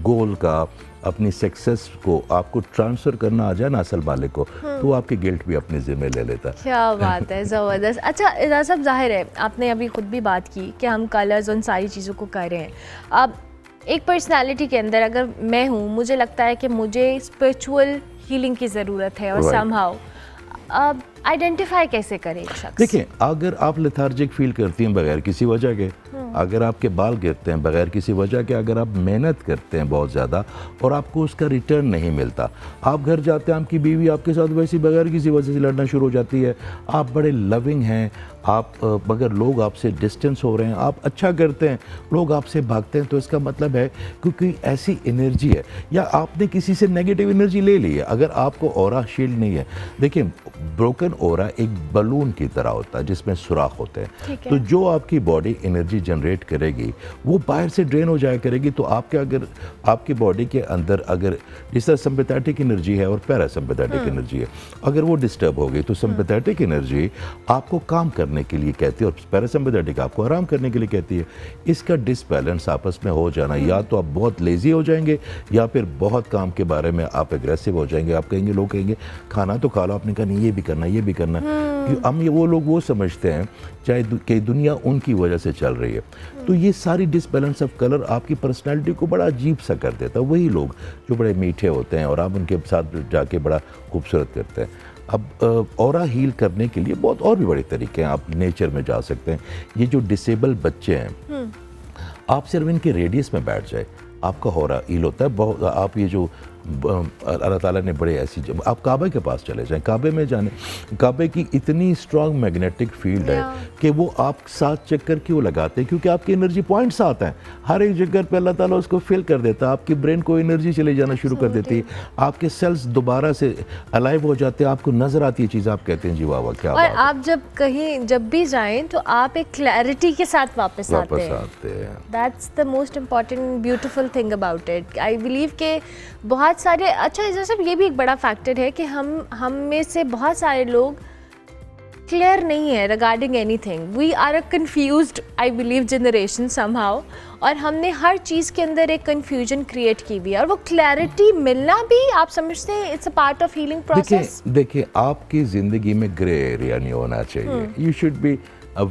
गोल का, अपनी सक्सेस को आपको ट्रांसफ़र करना आ जाए ना असल मालिक को, तो वो आपकी गिल्ट भी अपने ज़िम्मे ले लेता है। क्या बात है, ज़बरदस्त। अच्छा इजाज़ साहब, जाहिर है आपने अभी ख़ुद भी बात की कि हम कलर्स उन सारी चीज़ों को कर रहे हैं। अब एक पर्सनालिटी के अंदर अगर मैं हूँ, मुझे लगता है कि मुझे स्पिरिचुअल हीलिंग की ज़रूरत है, और समहाउ अब आइडेंटिफाई कैसे करें एक शख्स? देखिए, अगर आप लेथार्जिक फील करती हैं बगैर किसी वजह के, अगर आपके बाल गिरते हैं बगैर किसी वजह के, अगर आप मेहनत करते हैं बहुत ज़्यादा और आपको उसका रिटर्न नहीं मिलता, आप घर जाते हैं, आपकी बीवी आपके साथ वैसे बगैर किसी वजह से लड़ना शुरू हो जाती है, आप बड़े लविंग हैं, आप मगर लोग आपसे डिस्टेंस हो रहे हैं, आप अच्छा करते हैं, लोग आपसे भागते हैं, तो इसका मतलब है क्योंकि ऐसी एनर्जी है, या आपने किसी से नेगेटिव एनर्जी ले ली है। अगर आपको ऑरा शील्ड नहीं है, देखिए ब्रोकन ऑरा एक बलून की तरह होता है जिसमें सुराख होते हैं, तो जो आपकी बॉडी एनर्जी जनरेट करेगी वो बाहर से ड्रेन हो जाया करेगी। तो आपके अगर आपकी बॉडी के अंदर अगर जिस तरह सिंपैथेटिक एनर्जी है और पैरासिम्पैथेटिक एनर्जी है, अगर वो डिस्टर्ब हो गई तो सिंपैथेटिक एनर्जी आपको काम करने के लिए कहती है और पैरासिम्पैथेटिक आपको आराम करने के लिए कहती है। इसका डिसबैलेंस आपस में हो जाना, या तो आप बहुत लेजी हो जाएंगे या फिर बहुत काम के बारे में आप एग्रेसिव हो जाएंगे। आप कहेंगे, लोग कहेंगे खाना तो खा लो, आपने कहा नहीं ये भी करना, ये भी करना। हम ये वो लोग वो समझते हैं चाहे कि दुनिया उनकी वजह से चल रही है। तो ये सारी डिसबैलेंस ऑफ कलर आपकी पर्सनैलिटी को बड़ा अजीब सा कर देता है। वही लोग जो बड़े मीठे होते हैं और आप उनके साथ जाके बड़ा खूबसूरत करते हैं। अब ऑरा हील करने के लिए बहुत और भी बड़े तरीके हैं। आप नेचर में जा सकते हैं। ये जो डिसेबल बच्चे हैं, आप सिर्फ इनके रेडियस में बैठ जाए, आपका ऑरा हील होता है बहुत। आप ये जो अल्लाह ताला ने बड़े ऐसी, जब आप काबे के पास चले जाएं, काबे में जाने, काबे की इतनी स्ट्रांग मैग्नेटिक फील्ड है कि वो आप 7 चक्कर क्यों लगाते हैं, क्योंकि आपकी एनर्जी पॉइंट्स आते हैं हर एक जगह पे, अल्लाह ताला उसको फिल कर देता है। आपकी ब्रेन को एनर्जी चले जाना शुरू कर देती है, आपके सेल्स दोबारा से अलाइव हो जाते हैं, आपको नजर आती है चीज़, आप कहते हैं जी वाह वाह क्या बात है। और आप जब कहीं जब भी जाएं तो आप एक क्लैरिटी के साथ वापस आते हैं। That's the most important beautiful thing about it. I believe के बहुत सारे, अच्छा जैसे ये भी एक बड़ा फैक्टर है कि हम में से बहुत सारे लोग क्लियर नहीं है regarding anything. We are a confused, I believe, generation somehow, और हमने हर चीज़ के अंदर एक कंफ्यूजन क्रिएट की हुई है, और वो क्लैरिटी मिलना भी, आप समझते हैं, it's a part of healing process. देखिए आपकी ज़िंदगी में ग्रे एरिया नहीं होना चाहिए। You should be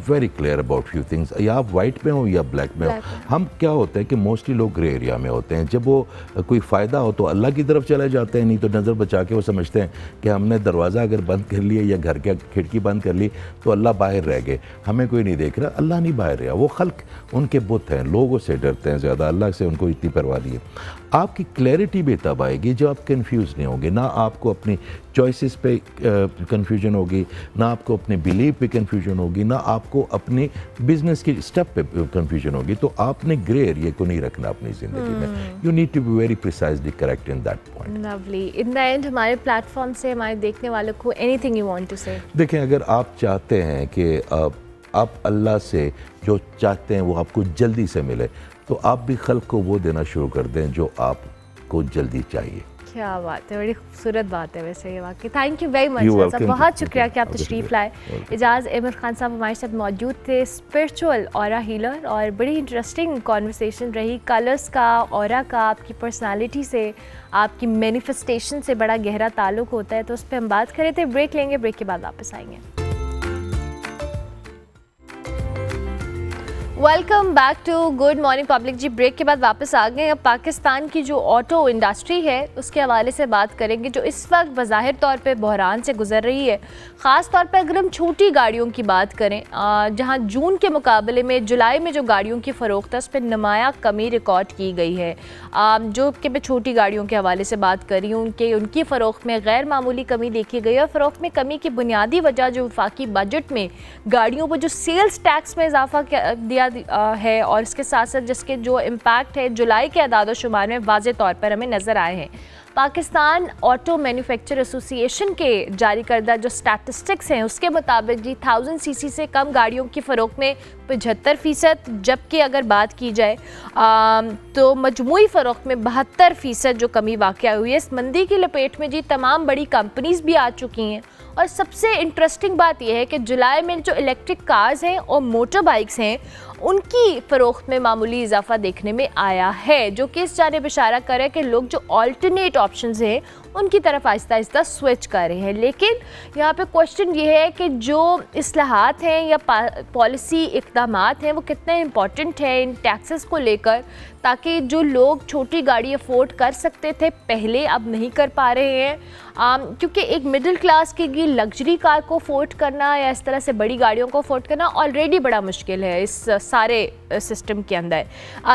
very clear about few things. या आप वाइट में हो या ब्लैक में हो। हम क्या होता है कि मोस्टली लोग ग्रे एरिया में होते हैं। जब वो कोई फ़ायदा हो तो अल्लाह की तरफ चले जाते हैं, नहीं तो नज़र बचा के वो समझते हैं कि हमने दरवाज़ा अगर बंद कर लिया या घर की खिड़की बंद कर ली तो अल्लाह बाहर रह गए, हमें कोई नहीं देख रहा। अल्लाह नहीं बाहर रहा, वो खल्क उनके बुत हैं, लोगों से डरते हैं ज़्यादा, अल्लाह से उनको इतनी परवाह नहीं है। आपकी क्लैरिटी भी तब आएगी जब आप कंफ्यूज नहीं होंगे, ना आपको अपनी चॉइसेस पे कंफ्यूजन होगी, ना आपको अपने बिलीफ पे कंफ्यूजन होगी, ना आपको अपने बिजनेस की स्टेप पे कंफ्यूजन होगी। तो आपने ग्रे एरिया को नहीं रखना अपनी ज़िंदगी में। You need to be very precisely correct in that point. Lovely. In the end हमारे प्लेटफॉर्म से हमारे देखने वालों को एनीथिंग यू वांट टू से? देखें, अगर आप चाहते हैं कि आप अल्लाह से जो चाहते हैं वो आपको जल्दी से मिले, तो आप भी खल्क को वो देना शुरू कर दें जो आपको जल्दी चाहिए। क्या बात है, बड़ी खूबसूरत बात है वैसे ये वाकई। थैंक यू वेरी मच साहब, बहुत शुक्रिया कि आप तशरीफ़ लाए। इजाज़ अहमद खान साहब हमारे साथ मौजूद थे, स्पिरिचुअल ऑरा हीलर, और बड़ी इंटरेस्टिंग कॉन्वर्सेशन रही। कलर्स का, ऑरा का, आपकी पर्सनालिटी से, आपकी मैनिफेस्टेशन से बड़ा गहरा ताल्लुक होता है, तो उस पर हम बात कर रहे थे। ब्रेक लेंगे, ब्रेक के बाद वापस आएंगे। Welcome back to good morning public. जी ब्रेक के बाद वापस आ गए। अब पाकिस्तान की जो ऑटो इंडस्ट्री है उसके हवाले से बात करेंगे, जो इस वक्त बज़ाहिर तौर पे बहरान से गुजर रही है। ख़ास तौर पे अगर हम छोटी गाड़ियों की बात करें, जहां जून के मुकाबले में जुलाई में जो गाड़ियों की फ़रोख्त है उस पर नुमायाँ कमी रिकॉर्ड की गई है। जो कि मैं छोटी गाड़ियों के हवाले से बात कर रही हूँ कि उनकी फ़रोख्त में गैर मामूली कमी देखी गई है। और फ़रोख्त में कमी की बुनियादी वजह जो वफाकी बजट में गाड़ियों पर जो सेल्स टैक्स में इजाफा दिया है और इसके साथ साथ जिसके जो इम्पैक्ट है जुलाई के अदाद शुमार में वाज़े तौर पर हमें नज़र आए हैं। पाकिस्तान ऑटो मैन्युफैक्चर एसोसिएशन के जारी करदा जो स्टैटिस्टिक्स हैं उसके मुताबिक जी 1000 सीसी से कम गाड़ियों की फ़रोख्त में 75%, जबकि अगर बात की जाए तो मजमूई फ़रोख्त में 72% जो कमी वाक़या हुई है। इस मंदी की लपेट में जी तमाम बड़ी कंपनीज़ भी आ चुकी हैं और सबसे इंटरेस्टिंग बात यह है कि जुलाई में जो इलेक्ट्रिक कार्स हैं और मोटर बाइक्स हैं उनकी फ़रोख्त में मामूली इजाफा देखने में आया है, जो कि इस जानिब इशारा करे कि लोग जो ऑल्टरनेट ऑप्शंस हैं उनकी तरफ आहिस्ता आहिस्ता स्विच कर रहे हैं। लेकिन यहाँ पे क्वेश्चन ये है कि जो इस्लाहात हैं या पॉलिसी इक़दामात हैं वो कितने इम्पॉर्टेंट हैं इन टैक्सेस को लेकर, ताकि जो लोग छोटी गाड़ी अफोर्ड कर सकते थे पहले अब नहीं कर पा रहे हैं, क्योंकि एक मिडिल क्लास के लिए लग्जरी कार को अफोर्ड करना या इस तरह से बड़ी गाड़ियों को अफोर्ड करना ऑलरेडी बड़ा मुश्किल है इस सारे सिस्टम के अंदर।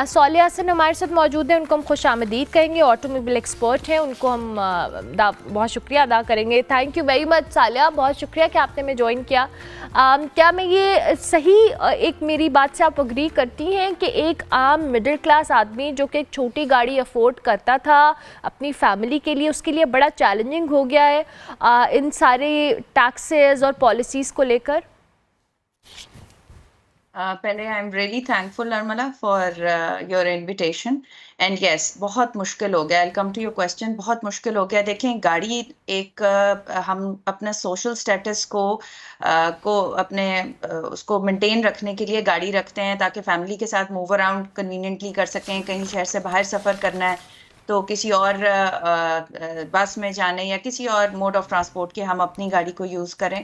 सालिया हसन हमारे साथ मौजूद हैं, उनको हम खुश आमदीद कहेंगे, ऑटोमोबाइल एक्सपर्ट हैं, उनको हम बहुत शुक्रिया अदा करेंगे। थैंक यू वेरी मच सालिया, बहुत शुक्रिया कि आपने हमें ज्वाइन किया। क्या मैं ये सही एक मेरी बात से आप अग्री करती हैं कि एक आम मिडिल क्लास आदमी जो कि एक छोटी गाड़ी अफोर्ड करता था अपनी फैमिली के लिए, उसके लिए बड़ा चैलेंजिंग हो गया है इन सारे टैक्सेस और पॉलिसीज़ को लेकर? पहले I am really thankful Nirmala for your invitation and yes बहुत मुश्किल हो गया। I come to your question, बहुत मुश्किल हो गया। देखें गाड़ी एक हम अपना सोशल स्टेटस को अपने उसको मेंटेन रखने के लिए गाड़ी रखते हैं ताकि फैमिली के साथ मूव अराउंड कन्वीनियंटली कर सकें। कहीं शहर से बाहर सफ़र करना है तो किसी और बस में जाने या किसी और मोड ऑफ ट्रांसपोर्ट के हम अपनी गाड़ी को यूज़ करें।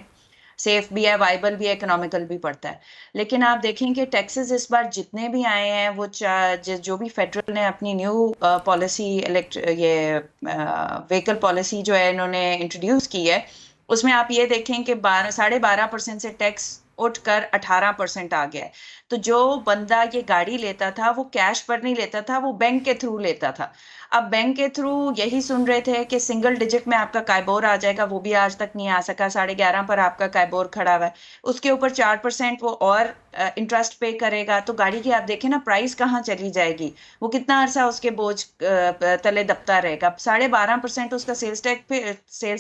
सेफ भी है, वाइबल भी है, इकोनॉमिकल भी पड़ता है। लेकिन आप देखें कि टैक्सेस इस बार जितने भी आए हैं वो जो भी फेडरल ने अपनी न्यू पॉलिसी ये व्हीकल पॉलिसी जो है इन्होंने इंट्रोड्यूस की है, उसमें आप ये देखें कि 12.5% से टैक्स उठकर 18% आ गया है। तो जो बंदा ये गाड़ी लेता था वो कैश पर नहीं लेता था, वो बैंक के थ्रू लेता था। अब बैंक के थ्रू यही सुन रहे थे कि सिंगल डिजिट में आपका काइबोर आ जाएगा, वो भी आज तक नहीं आ सका। 11.5 पर आपका काइबोर खड़ा हुआ है, उसके ऊपर 4% वो और इंटरेस्ट पे करेगा। तो गाड़ी की आप देखें ना प्राइस कहाँ चली जाएगी, वो कितना अरसा उसके बोझ तले दबता रहेगा। 12.5% उसका सेल्स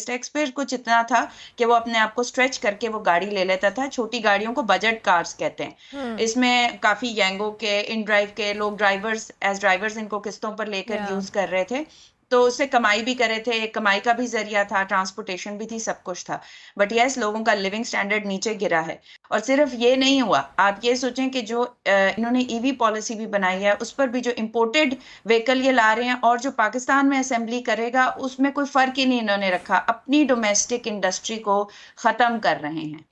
टैक्स पे कुछ इतना था कि वो अपने आप को स्ट्रेच करके वो गाड़ी ले लेता था। छोटी गाड़ियों को बजट कार्स कहते हैं। इसमें काफी यंगो के इन ड्राइव के लोग ड्राइवर्स इनको किस्तों पर लेकर यूज कर रहे थे, तो उससे कमाई भी कर रहे थे, कमाई का भी जरिया था, ट्रांसपोर्टेशन भी थी, सब कुछ था। बट यस, लोगों का लिविंग स्टैंडर्ड नीचे गिरा है। और सिर्फ ये नहीं हुआ, आप ये सोचें कि जो इन्होंने ईवी पॉलिसी भी बनाई है उस पर भी जो इंपोर्टेड व्हीकल ये ला रहे हैं और जो पाकिस्तान में असेंबली करेगा उसमें कोई फर्क ही नहीं इन्होंने रखा, अपनी डोमेस्टिक इंडस्ट्री को ख़त्म कर रहे हैं।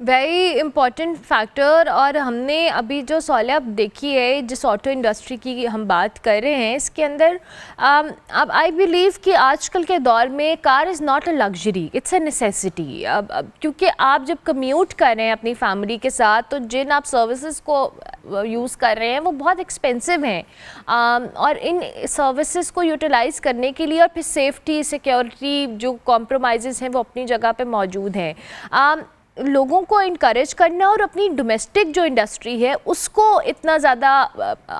Very important factor. और हमने अभी जो सहूलियत देखी है जिस ऑटो इंडस्ट्री की हम बात कर रहे हैं इसके अंदर अब आई बिलीव कि आजकल के दौर में car is not a luxury, it's a necessity. अब क्योंकि आप जब कम्यूट कर रहे हैं अपनी फैमिली के साथ तो जिन आप सर्विसेज को यूज़ कर रहे हैं वो बहुत एक्सपेंसिव हैं और इन सर्विसेज को यूटिलाइज़ करने के लिए और फिर सेफ्टी सिक्योरिटी जो कॉम्प्रोमाइज़ हैं वो अपनी जगह पे मौजूद हैं। लोगों को इनकरेज करना और अपनी डोमेस्टिक जो इंडस्ट्री है उसको इतना ज़्यादा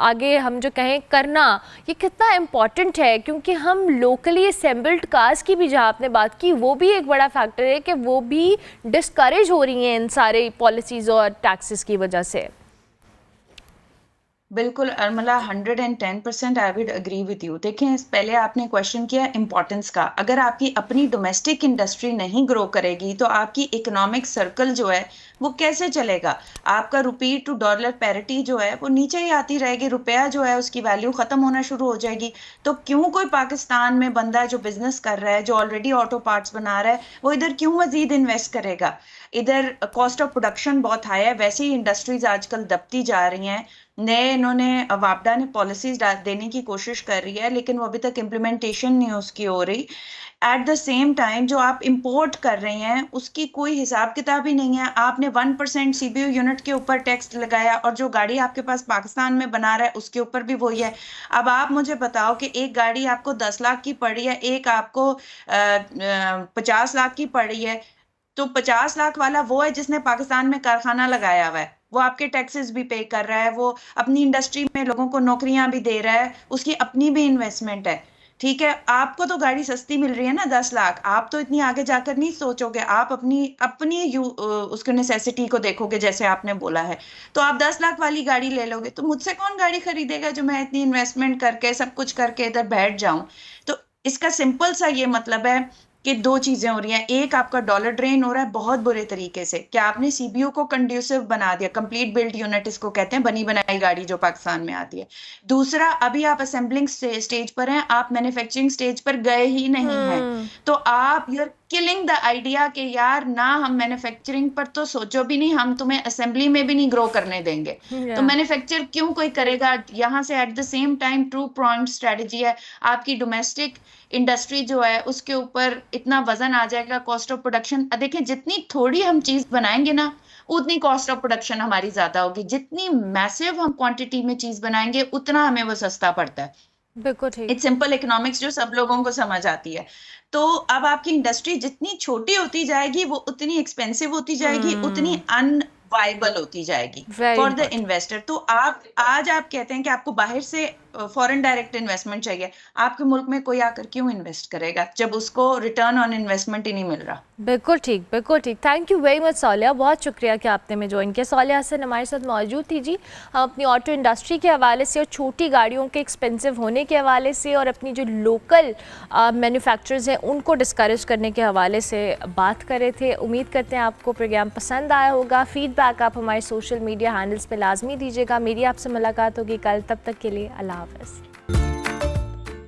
आगे हम जो कहें करना, ये कितना इम्पॉर्टेंट है, क्योंकि हम लोकली असेंबल्ड कार्स की भी जहाँ आपने बात की वो भी एक बड़ा फैक्टर है कि वो भी डिस्करेज हो रही हैं इन सारे पॉलिसीज़ और टैक्सेस की वजह से। बिल्कुल अर्मला, 110% I would agree with you. देखें, पहले आपने क्वेश्चन किया इम्पोर्टेंस का। अगर आपकी अपनी डोमेस्टिक इंडस्ट्री नहीं ग्रो करेगी तो आपकी इकोनॉमिक सर्कल जो है वो कैसे चलेगा? आपका रुपी टू डॉलर पैरिटी जो है वो नीचे ही आती रहेगी, रुपया जो है उसकी वैल्यू ख़त्म होना शुरू हो जाएगी। तो क्यों कोई पाकिस्तान में बंदा जो बिजनेस कर रहा है, जो ऑलरेडी ऑटो पार्ट्स बना रहा है, वो इधर क्यों मजीद इन्वेस्ट करेगा? इधर कॉस्ट ऑफ प्रोडक्शन बहुत हाई है, वैसे ही इंडस्ट्रीज आजकल दबती जा रही हैं। इन्होंने वापडा ने पॉलिसीज देने की कोशिश कर रही है लेकिन वो अभी तक इम्प्लीमेंटेशन नहीं उसकी हो रही। एट द सेम टाइम जो आप इंपोर्ट कर रहे हैं उसकी कोई हिसाब किताब ही नहीं है। आपने 1% CBU यूनिट के ऊपर टैक्स लगाया और जो गाड़ी आपके पास पाकिस्तान में बना रहा है उसके ऊपर भी वही है। अब आप मुझे बताओ कि एक गाड़ी आपको 10 लाख की पड़ रही है, एक आपको 50 लाख की पड़ रही है, तो 50 लाख वाला वो है जिसने पाकिस्तान में कारखाना लगाया हुआ है, वो आपके टैक्सेस भी पे कर रहा है, वो अपनी इंडस्ट्री में लोगों को नौकरियां भी दे रहा है, उसकी अपनी भी इन्वेस्टमेंट है। ठीक है, आपको तो गाड़ी सस्ती मिल रही है ना 10 लाख, आप तो इतनी आगे जाकर नहीं सोचोगे, आप अपनी अपनी उसको नेसेसिटी को देखोगे जैसे आपने बोला है, तो आप 10 लाख वाली गाड़ी ले लोगे। तो मुझसे कौन गाड़ी खरीदेगा जो मैं इतनी इन्वेस्टमेंट करके सब कुछ करके इधर बैठ जाऊं। तो इसका सिंपल सा ये मतलब है कि दो चीजें हो रही हैं। एक, आपका डॉलर ड्रेन हो रहा है बहुत बुरे तरीके से, क्या आपने सीबीयू को कंड्यूसिव बना दिया, कंप्लीट बिल्ड यूनिट इसको कहते हैं, बनी बनाई गाड़ी जो पाकिस्तान में आती है। दूसरा, अभी आप असेंबलिंग स्टेज पर हैं, आप मैन्युफैक्चरिंग स्टेज पर गए ही नहीं हैं, तो आप you are killing the idea कि यार ना हम मैन्युफैक्चरिंग पर तो सोचो भी नहीं, हम तुम्हें असेंबली में भी नहीं ग्रो करने देंगे। तो मैन्युफैक्चर क्यों कोई करेगा यहाँ से। At the same time two pronged strategy है, आपकी डोमेस्टिक इंडस्ट्री जो है उसके ऊपर इतना वजन आ जाएगा, कॉस्ट ऑफ प्रोडक्शन। देखिए, जितनी थोड़ी हम चीज बनाएंगे ना उतनी कॉस्ट ऑफ प्रोडक्शन हमारी ज्यादा होगी, जितनी मैसिव हम क्वांटिटी में चीज बनाएंगे उतना हमें वो सस्ता पड़ता है। बिल्कुल ठीक। इट्स सिंपल इकोनॉमिक्स जो सब लोगों को समझ आती है। तो अब आपकी इंडस्ट्री जितनी छोटी होती जाएगी वो उतनी एक्सपेंसिव होती जाएगी, उतनी अनवाइबल होती जाएगी फॉर द इन्वेस्टर। तो आप आज आप कहते हैं कि आपको बाहर से फॉरेन डायरेक्ट इन्वेस्टमेंट चाहिए, आपके मुल्क में कोई आकर क्यों इन्वेस्ट करेगा जब उसको रिटर्न ऑन इन्वेस्टमेंट ही नहीं मिल रहा। बिल्कुल ठीक, बिल्कुल ठीक। थैंक यू वेरी मच सालिया, बहुत शुक्रिया कि आपने में ज्वाइन किया। सालिया हसन हमारे साथ मौजूद थी जी। हम अपनी ऑटो इंडस्ट्री के हवाले से और छोटी गाड़ियों के एक्सपेंसिव होने के हवाले से और अपनी जो लोकल मैन्युफैक्चरर्स हैं उनको डिस्करेज करने के हवाले से बात कर रहे थे। उम्मीद करते हैं आपको प्रोग्राम पसंद आया होगा। फीडबैक आप हमारे सोशल मीडिया हैंडल्स पर लाजमी दीजिएगा। मेरी आपसे मुलाकात होगी कल, तब तक के लिए अल्लाह हाफ़िज़।